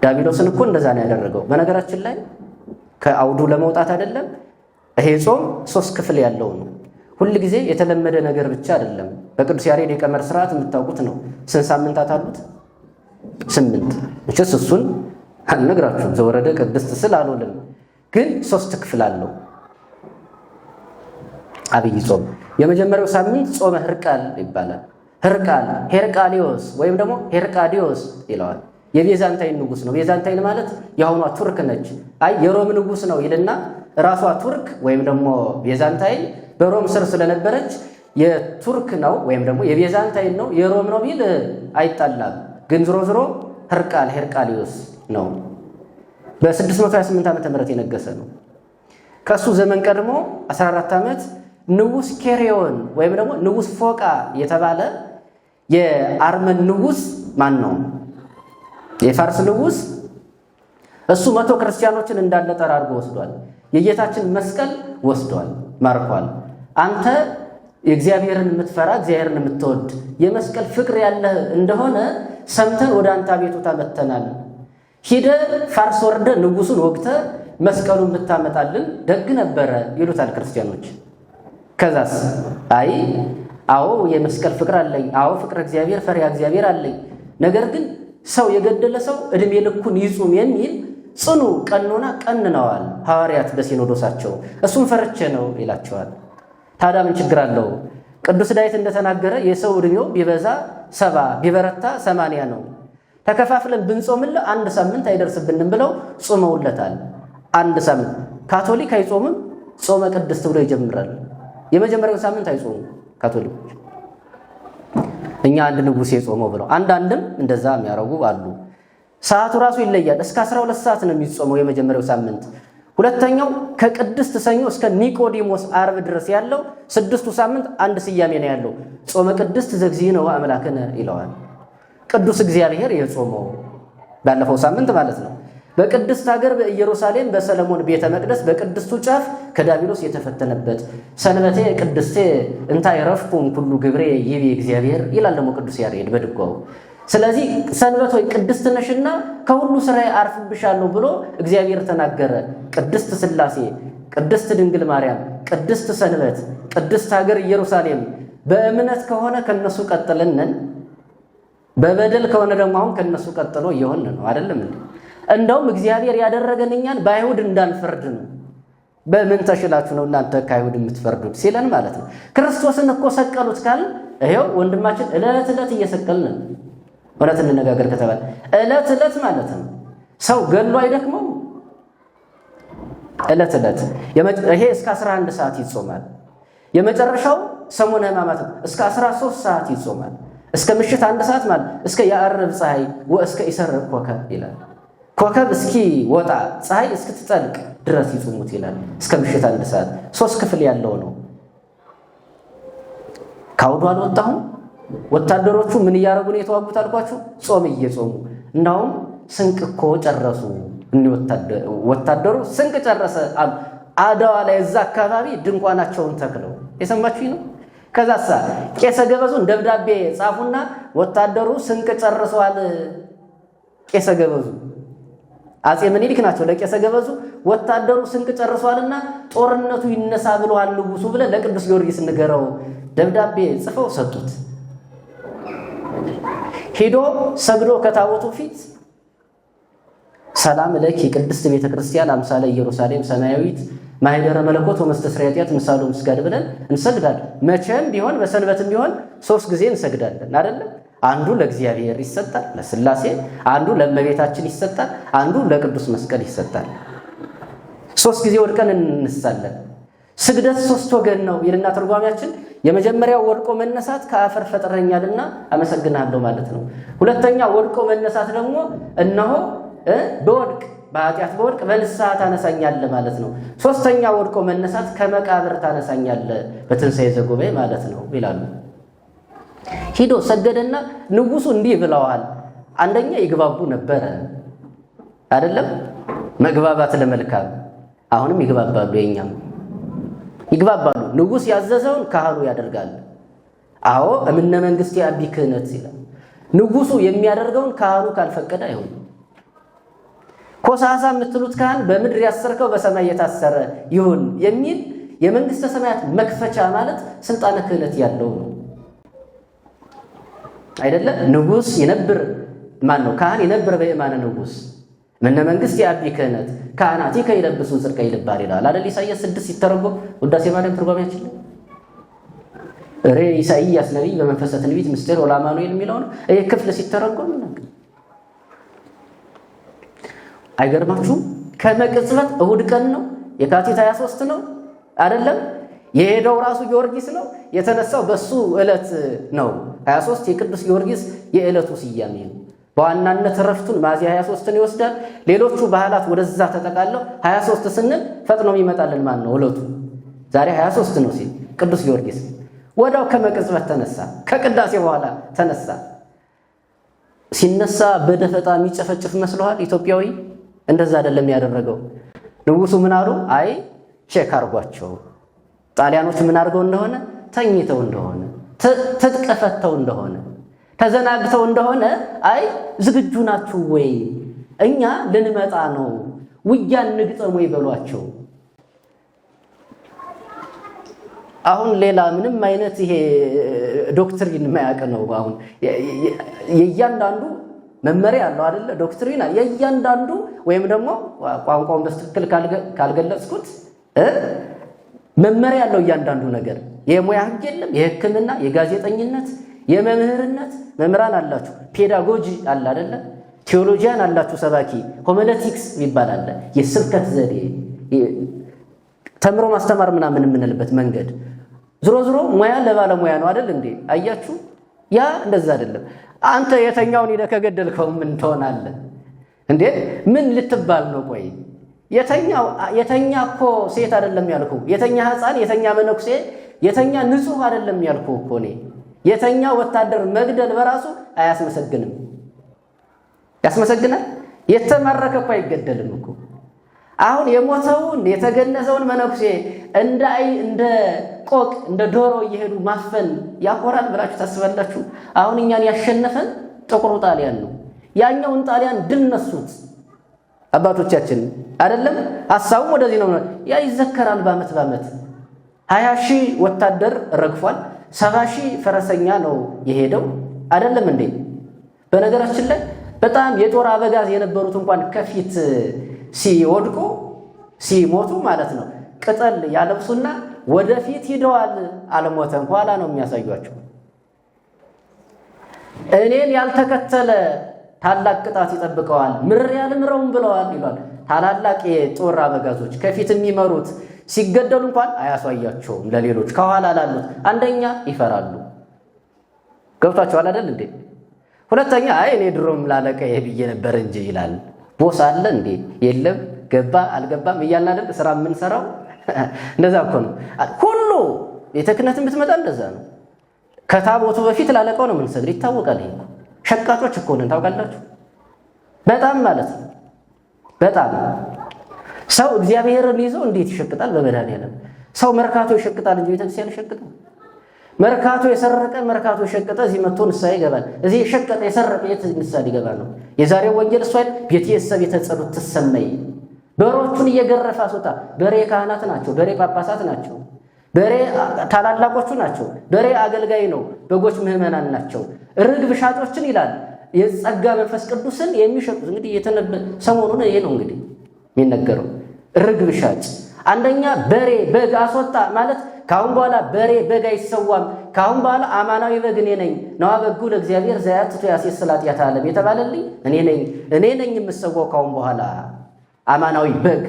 ዲያብሎስን እኮ እንደዛ ነው ያደረገው። በነገራችን ላይ ከአውዱ ለመውጣት አይደለም። ይሄ ጾም 3 ክፍል ያለው ነው። ሁል ጊዜ የተለመደ ነገር ብቻ አይደለም። በቅዱስ ያሬድ የቀመር ስርዓት የምታውቁት ነው። ስንት ሳምንታት አሉት? 8። እሺ እሱን አልነግራችሁም። ዘወረደ ቅድስት ስል አልውልም። ግን 3 ክፍል አለው አብይ ጾም። የመጀመሪያው ሳምንት ጾመ ሕርቃል ይባላል። ሕርቃል ሄርቃሊዮስ ወይም ደግሞ ሄርቃዲዮስ ይለዋል። የቤዛንታይን ንጉስ ነው። ቤዛንታይን ማለት የአሁኗ ቱርክ ነች። አይ የሮም ንጉስ ነው ይልና ራሷ ቱርክ ወይም ደግሞ ቤዛንታይን በሮም ስር ስለነበረች የቱርክ ነው ወይም ደግሞ የቤዛንታይን ነው የሮም ነው ቢል አይጣላም። ግን ዝሮ ሕርቃል ሄርቃሊዮስ ነው። በ628 ዓመተ ምህረት የነገሰ ነው። ከሱ ዘመን ቀድሞ 14 ዓመት ንጉስ ኬሪዮን ወይም ደግሞ ንጉስ ፎቃ የተባለ የአርመን ንጉስ ማን ነው? የፋርስ ንጉስ። እሱ 100 ክርስቲያኖችን እንዳለ ጠራርጎ ወስዷል። የጌታችን መስቀል ወስዷል፣ ማርኳል። አንተ የእግዚአብሔርን የምትፈራ እግዚአብሔርን የምትወድ የመስቀል ፍቅር ያለህ እንደሆነ ሰምተን ወደ አንተ አቤቱታ መጥተናል። ሂደ ፋርስ ወርደ ንጉሱን ወግተ መስቀሉን ብታመጣልን ደግ ነበረ ይሉታል ክርስቲያኖች። ከዛስ አይ አዎ የመስቀል ፍቅር አለኝ፣ አዎ ፍቅር እግዚአብሔር ፈሪሃ እግዚአብሔር አለኝ፣ ነገር ግን ሰው የገደለ ሰው እድሜ ልኩን ይጹም የሚል ጽኑ ቀኖና ቀንነዋል ሐዋርያት በሲኖዶሳቸው። እሱም ፈርቼ ነው ይላቸዋል። ታዲያ ምን ችግር አለው? ቅዱስ ዳዊት እንደተናገረ የሰው እድሜው ቢበዛ 70 ቢበረታ 80 ነው። ተከፋፍለን ብንጾምለ 1 ሳምንት አይደርስብንም ብለው ጾመውለታል። 1 ሳምንት ካቶሊክ አይጾምም። ጾመ ቅድስት ብሎ ይጀምራል። የመጀመሪያው ሳምንት አይጾሙም ካቶሊኮች። እኛ አንድ ንጉሥ የጾመው ብለው አንዳንድም እንደዛ የሚያረጉ አሉ። ሰዓቱ ራሱ ይለያል። እስከ 12 ሰዓት ነው የሚጾመው የመጀመሪያው ሳምንት። ሁለተኛው ከቅድስት ሰኞ እስከ ኒቆዲሞስ ዓርብ ድረስ ያለው 6ቱ ሳምንት አንድ ስያሜ ነው ያለው። ጾመ ቅድስት ዘእግዚእነ ወአምላክነ ይለዋል። ቅዱስ እግዚአብሔር የጾመው ባለፈው ሳምንት ማለት ነው። በቅድስት ሀገር በኢየሩሳሌም በሰለሞን ቤተ መቅደስ በቅድስቱ ጫፍ ከዲያብሎስ የተፈተነበት ሰንበቴ ቅድስቴ እንታይ ረፍኩም ኩሉ ግብሬ ይቤ እግዚአብሔር ይላል ደግሞ ቅዱስ ያሬድ በድጓው። ስለዚህ ሰንበት ሆይ ቅድስት ነሽና ከሁሉ ስራዬ አርፍብሻለሁ ብሎ እግዚአብሔር ተናገረ። ቅድስት ሥላሴ፣ ቅድስት ድንግል ማርያም፣ ቅድስት ሰንበት፣ ቅድስት ሀገር ኢየሩሳሌም በእምነት ከሆነ ከነሱ ቀጥለንን፣ በበደል ከሆነ ደግሞ አሁን ከነሱ ቀጥሎ እየሆን ነው አይደለም እንዴ? እንደውም እግዚአብሔር ያደረገን እኛን በአይሁድ እንዳንፈርድ ነው። በምን ተሽላችሁ ነው እናንተ ከአይሁድ የምትፈርዱት ሲለን ማለት ነው። ክርስቶስን እኮ ሰቀሉት ካል ይሄው ወንድማችን ዕለት ዕለት እየሰቀልን ነው። እውነት እንነጋገር ከተባለ ዕለት ዕለት ማለት ነው። ሰው ገሎ አይደክመው። ዕለት ዕለት ይሄ እስከ 11 ሰዓት ይጾማል። የመጨረሻው ሰሙነ ሕማማት እስከ 13 ሰዓት ይጾማል። እስከ ምሽት 1 ሰዓት ማለት እስከ ያዕርብ ፀሐይ ወእስከ ይሰርቅ ኮከብ ይላል። ኮከብ እስኪ ወጣ ፀሐይ እስክትጠልቅ ድረስ ይጾሙት ይላል። እስከ ምሽት 1 ሰዓት 3 ክፍል ያለው ነው። ካውዱ አልወጣሁም። ወታደሮቹ ምን እያደረጉ ነው የተዋጉት አልኳችሁ? ጾም እየጾሙ እንዳውም ስንቅ እኮ ጨረሱ። ወታደሩ ስንቅ ጨረሰ አሉ። አድዋ ላይ እዛ አካባቢ ድንኳናቸውን ተክለው የሰማችሁኝ ነው። ከዛሳ ቄሰ ገበዙን ደብዳቤ ጻፉና ወታደሩ ስንቅ ጨርሷል። ቄሰ ገበዙ አጼ ምኒልክ ናቸው። ለቄሰ ገበዙ ወታደሩ ስንቅ ጨርሷልና ጦርነቱ ይነሳ ብለዋል ንጉሱ ብለን ለቅዱስ ጊዮርጊስ ንገረው ደብዳቤ ጽፈው ሰጡት። ሄዶ ሰግዶ ከታቦቱ ፊት ሰላም ለኪ ቅድስት ቤተ ክርስቲያን አምሳለ ኢየሩሳሌም ሰማያዊት ማኅደረ መለኮት ወመስተስሪያት ምሳሉ ምስጋድ ብለን እንሰግዳለን። መቼም ቢሆን በሰንበትም ቢሆን 3 ጊዜ እንሰግዳለን አይደለም? አንዱ ለእግዚአብሔር ይሰጣል ለሥላሴ፣ አንዱ ለእመቤታችን ይሰጣል፣ አንዱ ለቅዱስ መስቀል ይሰጣል። 3 ጊዜ ወድቀን እንነሳለን። ስግደት 3 ወገን ነው ይልና ትርጓሜያችን። የመጀመሪያው ወድቆ መነሳት ከአፈር ፈጥረኛልና አመሰግናለሁ ማለት ነው። ሁለተኛ ወድቆ መነሳት ደግሞ እነሆ በወድቅ በኃጢአት በወድቅ በንስሐ ታነሳኛለህ ማለት ነው። ሶስተኛ ወድቆ መነሳት ከመቃብር ታነሳኛለህ በትንሣኤ ዘጉባኤ ማለት ነው ይላሉ። ሂዶ ሰገደና ንጉሱ እንዲህ ብለዋል። አንደኛ ይግባቡ ነበረ አይደለም? መግባባት ለመልካም አሁንም ይግባባሉ። የኛም ይግባባሉ። ንጉስ ያዘዘውን ካህኑ ያደርጋል። አዎ እምነ መንግስት ያቢ ክህነት ይላል። ንጉሱ የሚያደርገውን ካህኑ ካልፈቀደ አይሆንም። ኮሳሳ የምትሉት ካህን በምድር ያሰርከው በሰማይ የታሰረ ይሁን የሚል የመንግስተ ሰማያት መክፈቻ ማለት ስልጣነ ክህነት ያለው ነው አይደለ? ንጉስ ይነብር ማን ነው? ካህን ይነብር በየማነ ንጉስ እምነ መንግስት ያቢ ክህነት ካህናቲከ ይለብሱ ጽድቀ ይልባል ይላል አይደል? ኢሳይያስ 6 ሲተረጎም ውዳሴ ማርያም ትርጓሜያችን ኢሳይያስ ነቢይ በመንፈሰ ትንቢት ምስጢር ወላማኑኤል የሚለው ነው። ይሄ ክፍል ሲተረጎም አይገርማችሁም? ከመቅጽበት እሁድ ቀን ነው፣ የካቲት 23 ነው አይደለም? የሄደው ራሱ ጊዮርጊስ ነው፣ የተነሳው በሱ ዕለት ነው። 23 የቅዱስ ጊዮርጊስ የዕለቱ ስያሜ ነው። በዋናነት ረፍቱን ሚያዝያ 23ን ይወስዳል። ሌሎቹ ባህላት ወደዛ ተጠቃለው 23 ስንል ፈጥኖ ይመጣልን ማን ነው? ዕለቱ ዛሬ 23 ነው ሲል ቅዱስ ጊዮርጊስ ወዳው ከመቅጽበት ተነሳ። ከቅዳሴ በኋላ ተነሳ። ሲነሳ በደፈጣ የሚጨፈጭፍ መስሏል ኢትዮጵያዊ? እንደዛ አይደለም ያደረገው። ንጉሱ ምን አሉ? አይ ቼክ አርጓቸው ጣሊያኖች ምን አድርገው እንደሆነ ተኝተው እንደሆነ ተጥቀፈተው እንደሆነ ተዘናግተው እንደሆነ አይ ዝግጁ ናችሁ ወይ? እኛ ልንመጣ ነው፣ ውጊያ እንግጠም ወይ በሏቸው። አሁን ሌላ ምንም አይነት ይሄ ዶክትሪን የማያውቅ ነው። አሁን የእያንዳንዱ መመሪያ አለው አይደለ? ዶክትሪና የእያንዳንዱ ወይም ደግሞ ቋንቋውን በትክክል ካልገለጽኩት መመሪያ ያለው እያንዳንዱ ነገር የሙያ ህግ የለም። የሕክምና፣ የጋዜጠኝነት፣ የመምህርነት መምህራን አላችሁ። ፔዳጎጂ አለ አይደለ? ቴዎሎጂያን አላችሁ። ሰባኪ ሆሜሌቲክስ ይባል አለ። የስብከት ዘዴ ተምሮ ማስተማር ምናምን የምንልበት መንገድ ዝሮ ሙያ ለባለሙያ ነው አይደል እንዴ? አያችሁ፣ ያ እንደዛ አይደለም። አንተ የተኛውን ሄደህ ከገደልከው ምን ትሆናለህ እንዴ? ምን ልትባል ነው? ቆይ የተኛ እኮ ሴት አይደለም ያልኩ፣ የተኛ ህፃን፣ የተኛ መነኩሴ፣ የተኛ ንጹህ አይደለም ያልኩ እኮ እኔ። የተኛ ወታደር መግደል በራሱ አያስመሰግንም። ያስመሰግናል? የተማረከ እኮ አይገደልም እኮ። አሁን የሞተውን የተገነዘውን መነኩሴ እንደ ቆቅ እንደ ዶሮ እየሄዱ ማፈን ያኮራል ብላችሁ ታስባላችሁ? አሁን እኛን ያሸነፈን ጥቁሩ ጣሊያን ነው። ያኛውን ጣሊያን ድል ነሱት አባቶቻችን አይደለም። ሐሳቡም ወደዚህ ነው። ያ ይዘከራል በዓመት 20,000 ወታደር ረግፏል። 70,000 ፈረሰኛ ነው የሄደው አይደለም እንዴ? በነገራችን ላይ በጣም የጦር አበጋዝ የነበሩት እንኳን ከፊት ሲወድቁ ሲሞቱ ማለት ነው ቅጠል ያለብሱና ወደፊት ሂደዋል። አልሞተም፣ ኋላ ነው የሚያሳዩአቸው። እኔን ያልተከተለ ታላቅ ቅጣት ይጠብቀዋል፣ ምር ያልምረውም ብለዋል ይሏል። ታላላቅ የጦር አበጋዞች ከፊት የሚመሩት ሲገደሉ እንኳን አያሳያቸውም ለሌሎች፣ ከኋላ ላሉት አንደኛ ይፈራሉ። ገብቷቸዋል አይደል እንዴ? ሁለተኛ አይ እኔ ድሮም ላለቀዬ ብዬ ነበር እንጂ ይላል። ቦስ አለ እንዴ? የለም ገባ አልገባም እያልን አይደል ስራ የምንሰራው? እንደዛ እኮ ነው ሁሉ ቤተ ክህነት የምትመጣ እንደዛ ነው። ከታቦቱ በፊት ላለቀው ነው የምንሰግድ፣ ይታወቃል። ይሄ ሸቃጮች እኮ ነን ታውቃላችሁ። በጣም ማለት ነው በጣም ሰው እግዚአብሔርን ይዞ እንዴት ይሸቅጣል? በመድኃኒዓለም ሰው መርካቶ ይሸቅጣል እንጂ ቤተክርስቲያን ይሸቅጣል? መርካቶ የሰረቀ መርካቶ የሸቀጠ እዚህ መጥቶ ንስሐ ይገባል። እዚህ የሸቀጠ የሰረቀ የት ንስሐ ሊገባ ነው? የዛሬው ወንጌል እሷ ቤት የሰብ የተጸሉት ትሰመይ በሮቹን እየገረፈ አስወጣ። በሬ ካህናት ናቸው፣ በሬ ጳጳሳት ናቸው፣ በሬ ታላላቆቹ ናቸው፣ በሬ አገልጋይ ነው፣ በጎች ምዕመናን ናቸው። ርግብ ሻጮችን ይላል የጸጋ መንፈስ ቅዱስን የሚሸጡት እንግዲህ ሰሞኑን ይሄ ነው እንግዲህ የሚነገረው። ርግብ ሻጭ አንደኛ በሬ በግ አስወጣ ማለት ካሁን በኋላ በሬ በግ አይሰዋም። ካሁን በኋላ አማናዊ በግ እኔ ነኝ። ነዋ በጉ ለእግዚአብሔር ዘያትቱ ያሴስል ኃጢአተ ዓለም የተባለልኝ እኔ ነኝ የምሰዋው ካሁን በኋላ አማናዊ በግ።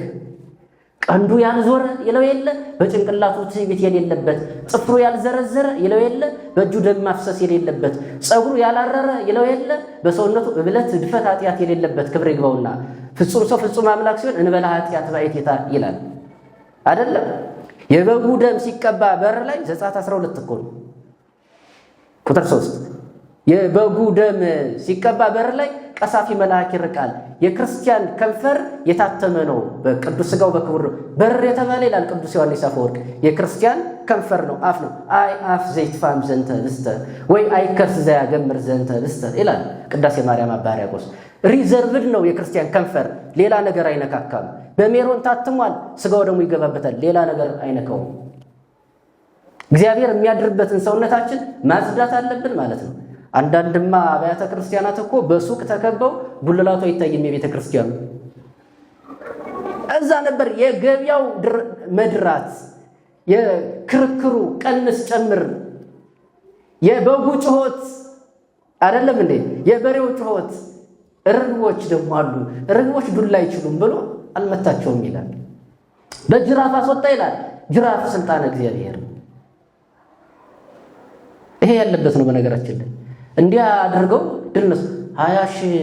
ቀንዱ ያልዞረ ይለው የለ፣ በጭንቅላቱ ትዕቢት የሌለበት፣ ጥፍሩ ያልዘረዘረ ይለው የለ፣ በእጁ ደም ማፍሰስ የሌለበት፣ ፀጉሩ ያላረረ ይለው የለ፣ በሰውነቱ እብለት ድፈት ኃጢአት የሌለበት ክብር ይግባውና ፍጹም ሰው ፍጹም አምላክ ሲሆን እንበላ ኃጢአት ባይቴታ ይላል አይደለም። የበጉ ደም ሲቀባ በር ላይ ዘጸአት 12 እኮ ነው ቁጥር 3 የበጉ ደም ሲቀባ በር ላይ ቀሳፊ መልአክ ይርቃል። የክርስቲያን ከንፈር የታተመ ነው በቅዱስ ሥጋው በክቡር በር የተባለ ይላል ቅዱስ ዮሐንስ አፈወርቅ። የክርስቲያን ከንፈር ነው፣ አፍ ነው። አይ አፍ ዘይትፋም ዘንተ ልስተ ወይ አይ ከርስ ዘያገምር ዘንተ ልስተ ይላል ቅዳሴ ማርያም አባ ሕርያቆስ። ሪዘርቭድ ነው የክርስቲያን ከንፈር፣ ሌላ ነገር አይነካካም። በሜሮን ታትሟል፣ ሥጋው ደግሞ ይገባበታል፣ ሌላ ነገር አይነካውም። እግዚአብሔር የሚያድርበትን ሰውነታችን ማጽዳት አለብን ማለት ነው። አንዳንድማ አብያተ ክርስቲያናት እኮ በሱቅ ተከበው ጉልላቱ አይታይም። የቤተ ክርስቲያኑ እዛ ነበር የገበያው መድራት፣ የክርክሩ ቀንስ ጨምር፣ የበጉ ጩኸት አይደለም እንዴ የበሬው ጩኸት። ርግቦች ደግሞ አሉ። ርግቦች ዱላ አይችሉም ብሎ አልመታቸውም ይላል። በጅራፍ አስወጣ ይላል። ጅራፍ ስልጣነ እግዚአብሔር ይሄ ያለበት ነው። በነገራችን ላይ እንዲያ አድርገው ድልነሱ 20,000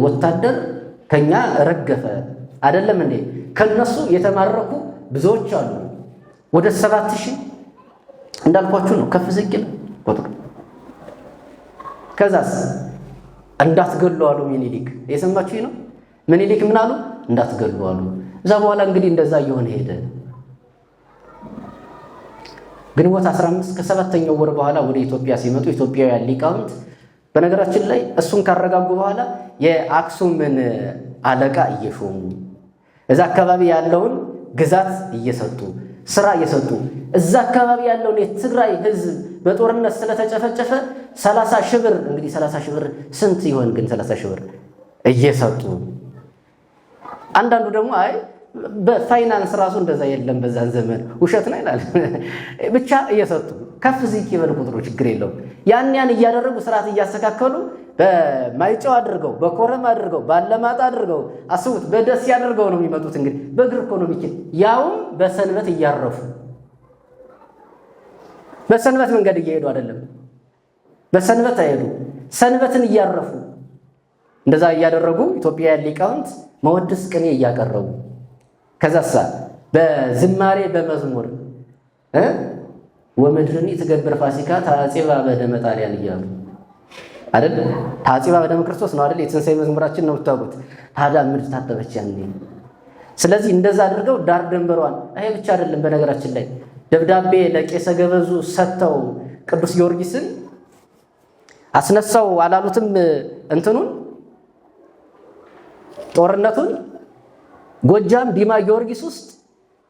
ወታደር ከኛ ረገፈ አይደለም እንዴ? ከነሱ የተማረኩ ብዙዎች አሉ። ወደ 7,000 እንዳልኳችሁ ነው። ከፍ ዝቅ ቁጥሩ። ከዛስ እንዳትገሉ አሉ ሚኒሊክ። የሰማችሁ ነው። ሚኒሊክ ምን አሉ? እንዳትገሉ አሉ። እዛ በኋላ እንግዲህ እንደዛ እየሆነ ሄደ። ግንቦት 15 ከ7ኛው ወር በኋላ ወደ ኢትዮጵያ ሲመጡ ኢትዮጵያውያን ሊቃውንት በነገራችን ላይ እሱን ካረጋጉ በኋላ የአክሱምን አለቃ እየሾሙ እዛ አካባቢ ያለውን ግዛት እየሰጡ ስራ እየሰጡ እዛ አካባቢ ያለውን የትግራይ ሕዝብ በጦርነት ስለተጨፈጨፈ 30,000 ብር እንግዲህ 30,000 ብር ስንት ይሆን ግን 30,000 ብር እየሰጡ አንዳንዱ ደግሞ አይ በፋይናንስ ራሱ እንደዛ የለም በዛን ዘመን ውሸት ነው ይላል። ብቻ እየሰጡ ከፍ ዝቅ ይበል ቁጥሩ ችግር የለውም። ያን እያደረጉ ስርዓት እያስተካከሉ በማይጨው አድርገው በኮረም አድርገው ባለማጣ አድርገው አስቡት፣ በደስ ያደርገው ነው የሚመጡት። እንግዲህ በእግር እኮ ነው የሚችል ያውም በሰንበት እያረፉ በሰንበት መንገድ እየሄዱ አይደለም፣ በሰንበት አይሄዱ፣ ሰንበትን እያረፉ እንደዛ እያደረጉ ኢትዮጵያውያን ሊቃውንት መወድስ ቅኔ እያቀረቡ ከዛሳ በዝማሬ በመዝሙር ወምድርኒ ትገብር ፋሲካ ታጺባ በደመ ጣሊያን እያሉ አይደል? ታጺባ በደመ ክርስቶስ ነው አይደል? የትንሣኤ መዝሙራችን ነው የምታውቁት። ታዲያ ምድር ታጠበች ያኔ። ስለዚህ እንደዛ አድርገው ዳር ደንበሯን። ይሄ ብቻ አይደለም። በነገራችን ላይ ደብዳቤ ለቄሰ ገበዙ ሰጥተው ቅዱስ ጊዮርጊስን አስነሳው አላሉትም እንትኑን ጦርነቱን። ጎጃም ዲማ ጊዮርጊስ ውስጥ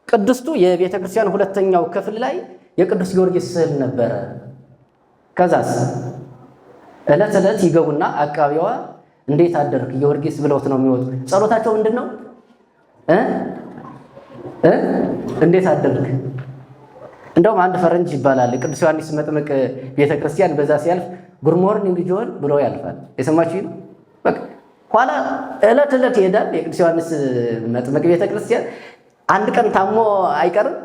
ቅድስቱ የቤተ ክርስቲያን ሁለተኛው ክፍል ላይ የቅዱስ ጊዮርጊስ ስዕል ነበረ። ከዛስ ዕለት ዕለት ይገቡና አቃቢዋ እንዴት አደርክ ጊዮርጊስ ብለውት ነው የሚወጡ። ጸሎታቸው ምንድን ነው? እንዴት አደርክ። እንደውም አንድ ፈረንጅ ይባላል ቅዱስ ዮሐንስ መጥምቅ ቤተ ክርስቲያን በዛ ሲያልፍ ጉድ ሞርኒንግ ጆን ብሎ ያልፋል። የሰማችሁ ነው። በቃ ኋላ ዕለት ዕለት ይሄዳል። የቅዱስ ዮሐንስ መጥምቅ ቤተ ክርስቲያን አንድ ቀን ታሞ አይቀርም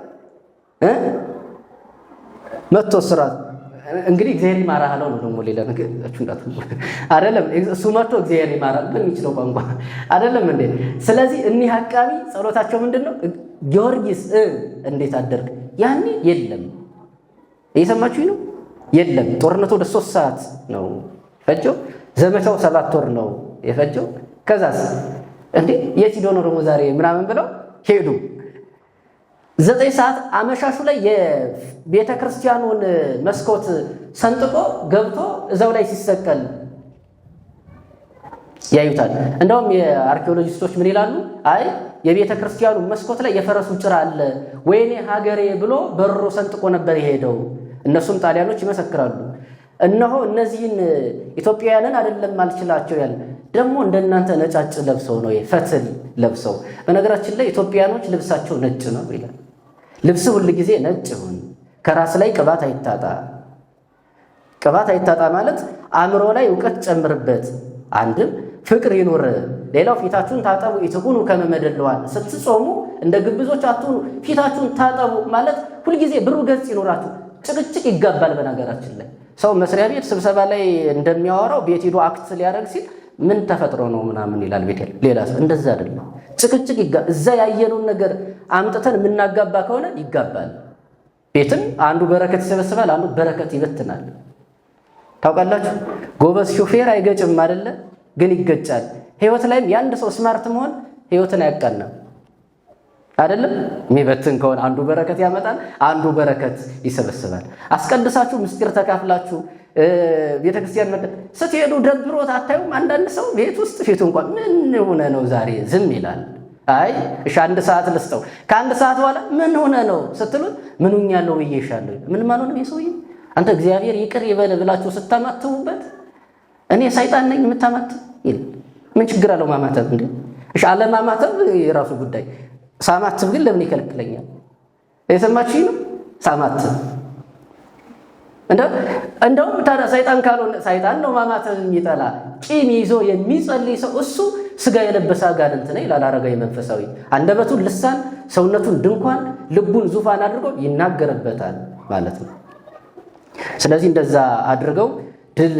መጥቶ ስራት እንግዲህ እግዚአብሔር ይማራህ አለው ነው። ደግሞ ሌላ ነገር አይደለም እሱ መጥቶ እግዚአብሔር ይማራል በሚችለው ቋንቋ አይደለም እንዴ? ስለዚህ እኒህ አቃቢ ጸሎታቸው ምንድነው? ጊዮርጊስ እንዴት አደርክ። ያኔ የለም እየሰማችሁኝ ነው። የለም ጦርነቱ ወደ 3 ሰዓት ነው ፈጀው። ዘመቻው 7 ወር ነው የፈጀው። ከዛስ እንዴ የት ሄዶ ነው ደግሞ ዛሬ ምናምን ብለው ሄዱ። 9 ሰዓት አመሻሹ ላይ የቤተ ክርስቲያኑን መስኮት ሰንጥቆ ገብቶ እዛው ላይ ሲሰቀል ያዩታል። እንደውም የአርኪኦሎጂስቶች ምን ይላሉ? አይ የቤተ ክርስቲያኑ መስኮት ላይ የፈረሱ ጭራ አለ፣ ወይኔ ሀገሬ ብሎ በሮ ሰንጥቆ ነበር የሄደው። እነሱም ጣሊያኖች ይመሰክራሉ። እነሆ እነዚህን ኢትዮጵያውያንን አይደለም አልችላቸው ያለ ደግሞ እንደናንተ ነጫጭ ለብሰው ነው ፈትል ለብሰው። በነገራችን ላይ ኢትዮጵያኖች ልብሳቸው ነጭ ነው ይላል። ልብስ ሁሉ ጊዜ ነጭ ይሁን፣ ከራስ ላይ ቅባት አይታጣ። ቅባት አይታጣ ማለት አእምሮ ላይ ዕውቀት ጨምርበት፣ አንድም ፍቅር ይኑር። ሌላው ፊታችሁን ታጠቡ ኢትኩኑ ከመመደለዋል። ስትጾሙ እንደ ግብዞች አትሁኑ፣ ፊታችሁን ታጠቡ ማለት ሁልጊዜ ብሩ ገጽ ይኖራችሁ። ጭቅጭቅ ይጋባል። በነገራችን ላይ ሰው መስሪያ ቤት ስብሰባ ላይ እንደሚያወራው ቤት ሄዶ አክት ሊያደርግ ሲል ምን ተፈጥሮ ነው ምናምን ይላል። ቤት ሌላ ሰው እንደዛ አይደለም። ጭቅጭቅ እዛ ያየነውን ነገር አምጥተን የምናጋባ ከሆነ ይጋባል። ቤትም አንዱ በረከት ይሰበስባል፣ አንዱ በረከት ይበትናል። ታውቃላችሁ፣ ጎበዝ ሹፌር አይገጭም አይደለ? ግን ይገጫል። ህይወት ላይም የአንድ ሰው ስማርት መሆን ህይወትን አያቃናም አይደለም? የሚበትን ከሆነ አንዱ በረከት ያመጣል፣ አንዱ በረከት ይሰበስባል። አስቀድሳችሁ ምስጢር ተካፍላችሁ ቤተክርስቲያን ስትሄዱ ደብሮት አታዩም? አንዳንድ ሰው ቤት ውስጥ ፊቱ እንኳን ምን ሆነ ነው ዛሬ ዝም ይላል። አይ እሺ 1 ሰዓት ልስጠው። ከ1 ሰዓት በኋላ ምን ሆነ ነው ስትሉት ምን ሆኛለሁ ብዬሻለሁ። ምን ማለት ነው? ይሰውይ አንተ እግዚአብሔር ይቅር ይበል ብላችሁ ስታማትቡበት እኔ ሰይጣን ነኝ የምታማትብ ይል ምን ችግር አለው? ማማተብ እንዴ? እሺ አለማማተብ የራሱ ጉዳይ። ሳማትብ ግን ለምን ይከለክለኛል? የሰማችሁ ነው። ሳማትብ እንደውም ታዲያ ሰይጣን ካልሆነ ሰይጣን ነው ማማተብ የሚጠላ። ቂም ይዞ የሚጸልይ ሰው እሱ ስጋ የለበሰ አጋንንት ነው ይላል አረጋዊ መንፈሳዊ። አንደበቱን ልሳን፣ ሰውነቱን ድንኳን፣ ልቡን ዙፋን አድርጎ ይናገርበታል ማለት ነው። ስለዚህ እንደዛ አድርገው ድል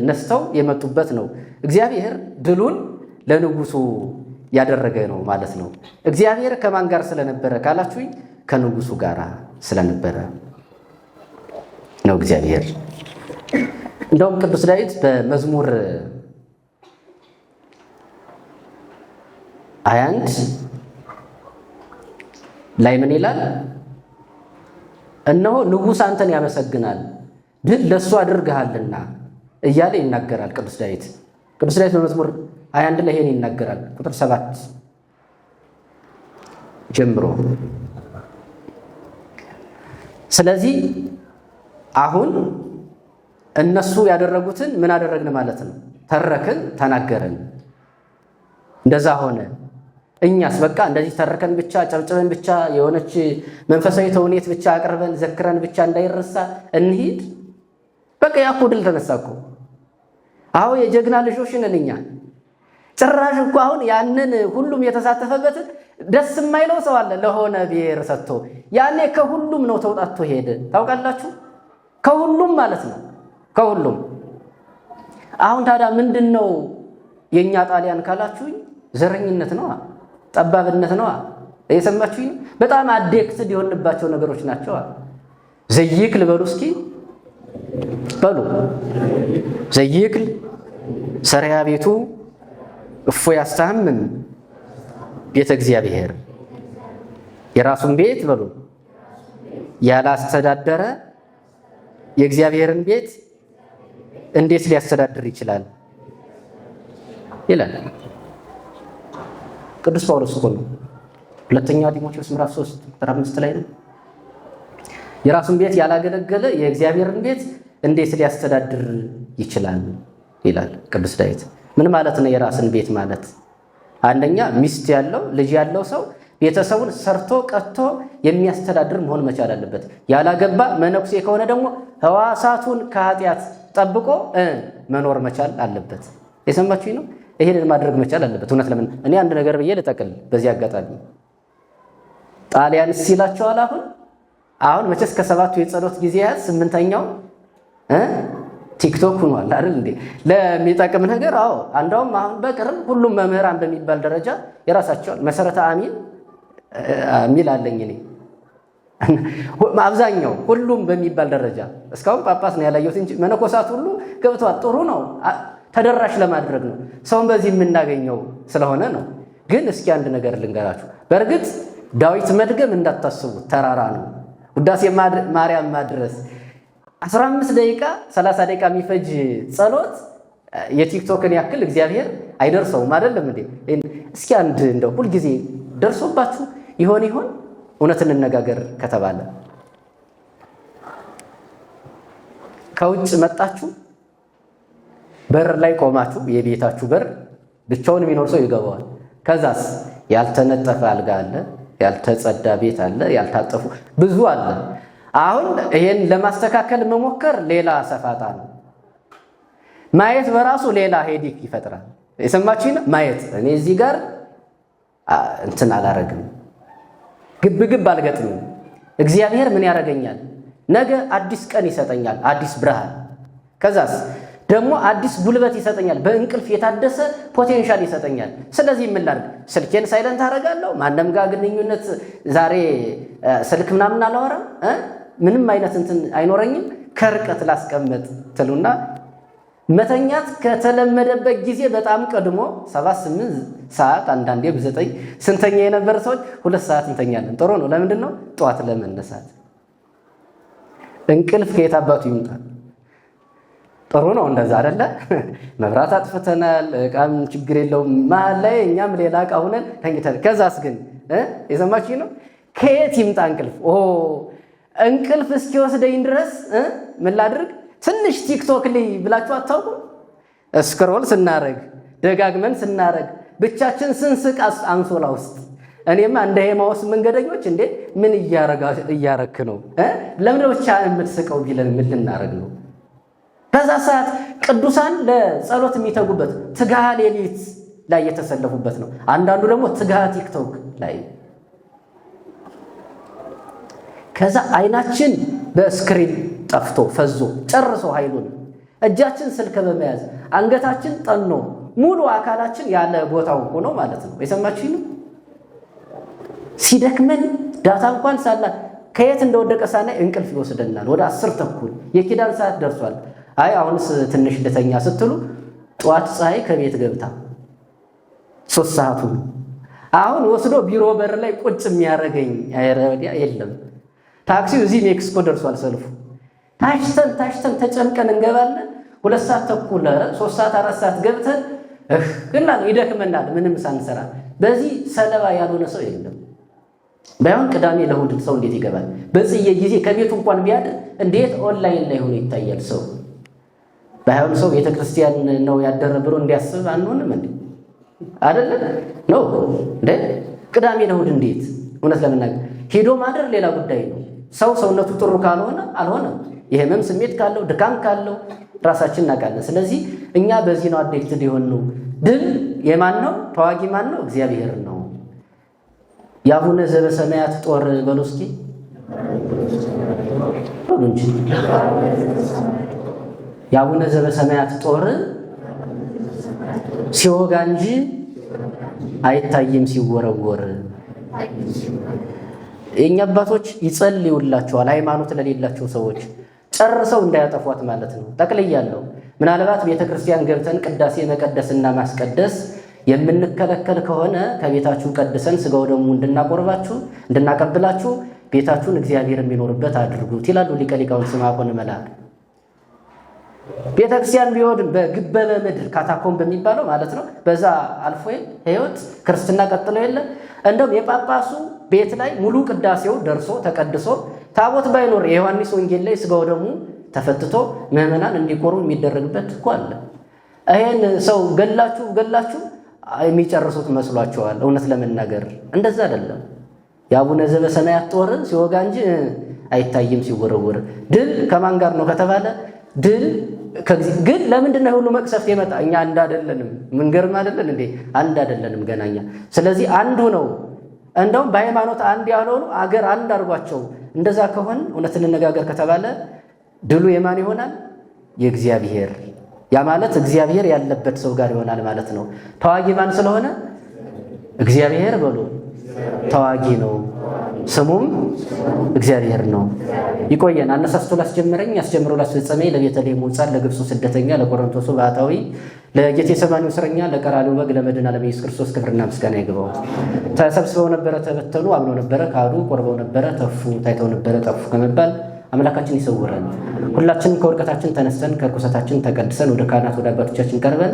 ነስተው የመጡበት ነው። እግዚአብሔር ድሉን ለንጉሱ ያደረገ ነው ማለት ነው። እግዚአብሔር ከማን ጋር ስለነበረ ካላችሁኝ ከንጉሱ ጋር ስለነበረ ነው እግዚአብሔር። እንደውም ቅዱስ ዳዊት በመዝሙር 21 ላይ ምን ይላል? እነሆ ንጉሥ አንተን ያመሰግናል ድል ለእሱ አድርገሃልና እያለ ይናገራል ቅዱስ ዳዊት። ቅዱስ ዳዊት በመዝሙር 21 ላይ ይሄን ይናገራል። ቁጥር 7 ጀምሮ። ስለዚህ አሁን እነሱ ያደረጉትን ምን አደረግን ማለት ነው? ተረክን፣ ተናገረን። እንደዛ ሆነ። እኛስ በቃ እንደዚህ ተረከን ብቻ ጨብጭበን ብቻ የሆነች መንፈሳዊ ተውኔት ብቻ አቅርበን ዘክረን ብቻ እንዳይረሳ እንሂድ? በቃ ያኮ ድል ተነሳ እኮ። አዎ የጀግና ልጆች ነን እኛ። ጭራሽ እኮ አሁን ያንን ሁሉም የተሳተፈበትን ደስ የማይለው ሰው አለ ለሆነ ብሔር ሰጥቶ። ያኔ ከሁሉም ነው ተውጣቶ ሄደ። ታውቃላችሁ? ከሁሉም ማለት ነው፣ ከሁሉም። አሁን ታዲያ ምንድነው የኛ ጣሊያን ካላችሁኝ ዘረኝነት ነው፣ ጠባብነት ነው። እየሰማችሁኝ? በጣም አዴክትድ የሆንባቸው ነገሮች ናቸው። ዘይክል በሉ እስኪ በሉ። ዘይክል ሰሪያ ቤቱ እፎ ያስተሐምም ቤተ እግዚአብሔር። የራሱን ቤት በሉ ያላስተዳደረ የእግዚአብሔርን ቤት እንዴት ሊያስተዳድር ይችላል ይላል ቅዱስ ጳውሎስ እኮ ነው። ሁለተኛ ጢሞቴዎስ ምዕራፍ 3 ቁጥር 5 ላይ ነው የራሱን ቤት ያላገለገለ የእግዚአብሔርን ቤት እንዴት ሊያስተዳድር ይችላል ይላል ቅዱስ ዳዊት። ምን ማለት ነው የራስን ቤት ማለት? አንደኛ ሚስት ያለው ልጅ ያለው ሰው ቤተሰቡን ሰርቶ ቀጥቶ የሚያስተዳድር መሆን መቻል አለበት። ያላገባ መነኩሴ ከሆነ ደግሞ ሕዋሳቱን ከኃጢአት ጠብቆ መኖር መቻል አለበት። የሰማችሁኝ ነው። ይሄንን ማድረግ መቻል አለበት። እውነት ለምን እኔ አንድ ነገር ብዬ ልጠቅል በዚህ አጋጣሚ ጣሊያን ሲላቸዋል አሁን መቼስ ከሰባቱ የጸሎት ጊዜያት ስምንተኛው ቲክቶክ ሆኗል አይደል እንዴ? ለሚጠቅም ነገር አንዳውም አሁን በቅርብ ሁሉም መምህራን በሚባል ደረጃ የራሳቸውን መሰረተ አሚል አለኝ እኔ አብዛኛው ሁሉም በሚባል ደረጃ እስካሁን ጳጳስ ነው ያላየሁት እንጂ መነኮሳት ሁሉ ገብተዋል። ጥሩ ነው፣ ተደራሽ ለማድረግ ነው፣ ሰውን በዚህ የምናገኘው ስለሆነ ነው። ግን እስኪ አንድ ነገር ልንገራችሁ። በእርግጥ ዳዊት መድገም እንዳታስቡት ተራራ ነው። ውዳሴ ማርያም ማድረስ 15 ደቂቃ 30 ደቂቃ የሚፈጅ ጸሎት የቲክቶክን ያክል እግዚአብሔር አይደርሰውም አይደለም እንዴ? እስኪ አንድ እንደው ሁልጊዜ ደርሶባችሁ ይሆን እውነት እንነጋገር ከተባለ ከውጭ መጣችሁ በር ላይ ቆማችሁ የቤታችሁ በር ብቻውን የሚኖር ሰው ይገባዋል። ከዛስ ያልተነጠፈ አልጋ አለ፣ ያልተጸዳ ቤት አለ፣ ያልታጠፉ ብዙ አለ። አሁን ይሄን ለማስተካከል መሞከር ሌላ ሰፋጣ ነው። ማየት በራሱ ሌላ ሄዲክ ይፈጥራል። የሰማችሁኝ ማየት እኔ እዚህ ጋር እንትን አላረግም፣ ግብግብ አልገጥምም። እግዚአብሔር ምን ያደርገኛል? ነገ አዲስ ቀን ይሰጠኛል፣ አዲስ ብርሃን። ከዛስ ደግሞ አዲስ ጉልበት ይሰጠኛል፣ በእንቅልፍ የታደሰ ፖቴንሻል ይሰጠኛል። ስለዚህ ምን ላድርግ? ስልኬን ሳይለንት አደርጋለሁ። ማንም ጋር ግንኙነት ዛሬ ስልክ ምናምን አላወራም፣ ምንም አይነት እንትን አይኖረኝም። ከርቀት ላስቀመጥ ትሉና መተኛት ከተለመደበት ጊዜ በጣም ቀድሞ 7-8 ሰዓት አንዳንዴ በ9 ስንተኛ የነበረ ሰዎች 2 ሰዓት እንተኛለን። ጥሩ ነው። ለምንድን ነው? ጠዋት ለመነሳት። እንቅልፍ ከየት አባቱ ይምጣል? ጥሩ ነው። እንደዛ አይደለ? መብራት አጥፍተናል፣ እቃም ችግር የለውም። መሀል ላይ እኛም ሌላ እቃ ሆነን ተኝተን፣ ከዛስ ግን የሰማችኝ ነው ከየት ይምጣ እንቅልፍ? እንቅልፍ እስኪወስደኝ ድረስ ምን ላድርግ? ትንሽ ቲክቶክ ላይ ብላችሁ አታውቁ? ስክሮል ስናረግ ደጋግመን ስናረግ ብቻችን ስንስቅ አንሶላ ውስጥ እኔማ እንደ ኤማሁስ መንገደኞች እንዴ ምን እያረክ ነው? ለምን ብቻ የምትስቀው ቢለን ምን ልናረግ ነው? በዛ ሰዓት ቅዱሳን ለጸሎት የሚተጉበት ትጋሃ ሌሊት ላይ የተሰለፉበት ነው። አንዳንዱ ደግሞ ትጋሃ ቲክቶክ ላይ። ከዛ አይናችን በስክሪን ጠፍቶ ፈዞ ጨርሶ ኃይሉን እጃችን ስልክ በመያዝ አንገታችን ጠኖ ሙሉ አካላችን ያለ ቦታው ሆኖ ማለት ነው። የሰማችሁኝ ነው። ሲደክመን ዳታ እንኳን ሳላ ከየት እንደወደቀ ሳናይ እንቅልፍ ይወስደናል። ወደ 10 ተኩል የኪዳን ሰዓት ደርሷል። አይ አሁንስ ትንሽ ልተኛ ስትሉ ጠዋት ፀሐይ ከቤት ገብታ 3 ሰዓቱ አሁን ወስዶ ቢሮ በር ላይ ቁጭ የሚያደርገኝ አይረዲያ የለም። ታክሲው እዚህ ሜክሲኮ ደርሷል ሰልፉ። ታሽተን ተጨምቀን እንገባለን። 2 ሰዓት ተኩል 3 ሰዓት 4 ሰዓት ገብተን ግን ይደክመናል ምንም ሳንሰራ። በዚህ ሰለባ ያልሆነ ሰው የለም። ባይሆን ቅዳሜ ለእሑድ ሰው እንዴት ይገባል? በጽዬ ጊዜ ከቤቱ እንኳን ቢያድ እንዴት ኦንላይን ላይ ሆኖ ይታያል ሰው? ባይሆን ሰው ቤተክርስቲያን ነው ያደረ ብሎ እንዲያስብ አንሆንም እንዴ? አይደለ ነው እንዴ? ቅዳሜ ለእሑድ እንዴት? እውነት ለመናገር ሄዶ ማደር ሌላ ጉዳይ ነው። ሰውነቱ ጥሩ ካልሆነ አልሆነም። የህመም ስሜት ካለው ድካም ካለው ራሳችን እናውቃለን። ስለዚህ እኛ በዚህ ነው አዲክትድ የሆነው። ድል የማን ነው? ተዋጊ ማን ነው? እግዚአብሔር ነው። የአቡነ ዘበሰማያት ጦር በሉ እስኪ እንጂ የአቡነ ዘበሰማያት ጦር ሲወጋ እንጂ አይታይም ሲወረወር። የኛ አባቶች ይጸልዩላቸዋል። ሃይማኖት ለሌላቸው ሰዎች ጨርሰው እንዳያጠፏት ማለት ነው። ጠቅልያለሁ። ምናልባት ቤተክርስቲያን ገብተን ቅዳሴ መቀደስና ማስቀደስ የምንከለከል ከሆነ ከቤታችሁ ቀድሰን ስጋው ደግሞ እንድናቀብላችሁ ቤታችሁን እግዚአብሔር የሚኖርበት አድርጉት ይላሉ ሊቀ ሊቃውንት ስምዐ ኮነ መልአክ። ቤተክርስቲያን ቢወድም በግበበ ምድር ካታኮም በሚባለው ማለት ነው። በዛ አልፎ ሕይወት ክርስትና ቀጥሎ የለ። እንደውም የጳጳሱ ቤት ላይ ሙሉ ቅዳሴው ደርሶ ተቀድሶ ታቦት ባይኖር የዮሐንስ ወንጌል ላይ ስጋው ደግሞ ተፈትቶ ምዕመናን እንዲቆሩ የሚደረግበት እኮ አለ። ይሄን ሰው ገላችሁ የሚጨርሱት መስሏቸዋል። እውነት ለመናገር እንደዛ አይደለም። የአቡነ ዘበሰማያት ጦር ሲወጋ እንጂ አይታይም ሲወረወር። ድል ከማን ጋር ነው ከተባለ ድል ግን ለምንድን ነው ሁሉ መቅሰፍት የመጣ? እኛ አንድ አይደለንም። ምን ገርም አይደለን እንዴ? አንድ አይደለንም ገናኛ። ስለዚህ አንዱ ነው። እንደውም በሃይማኖት አንድ ያልሆኑ አገር አንድ አድርጓቸው። እንደዛ ከሆነ እውነት እንነጋገር ከተባለ ድሉ የማን ይሆናል? የእግዚአብሔር። ያ ማለት እግዚአብሔር ያለበት ሰው ጋር ይሆናል ማለት ነው። ተዋጊ ማን ስለሆነ? እግዚአብሔር በሉ። ተዋጊ ነው፣ ስሙም እግዚአብሔር ነው። ይቆየን። አነሳስቶ ላስጀመረኝ አስጀምሮ ላስፈጸመኝ ለቤተልሔም ሕፃን ለግብፁ ስደተኛ ለቆሮንቶሱ ባሕታዊ ለጌቴሰማኒው እስረኛ ለቀራንዮ በግ ለመድኃኔ ዓለም ኢየሱስ ክርስቶስ ክብርና ምስጋና ይግባው። ተሰብስበው ነበረ ተበተኑ፣ አምነው ነበረ ካዱ፣ ቆርበው ነበረ ተፉ፣ ታይተው ነበረ ጠፉ ከመባል አምላካችን ይሰውረን። ሁላችንም ከውድቀታችን ተነስተን ከርኩሰታችን ተቀድሰን ወደ ካህናት ወደ አባቶቻችን ቀርበን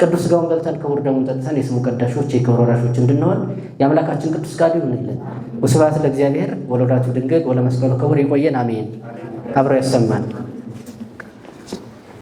ቅዱስ ሥጋውን በልተን ክቡር ደሙን ጠጥተን የስሙ ቀዳሾች የክብር ወራሾች እንድንሆን የአምላካችን ቅዱስ ቃል ይሁንልን። ወስብሐት ለእግዚአብሔር ወለወላዲቱ ድንግል ወለመስቀሉ ክቡር። ይቆየን። አሜን። አብረው ያሰማን።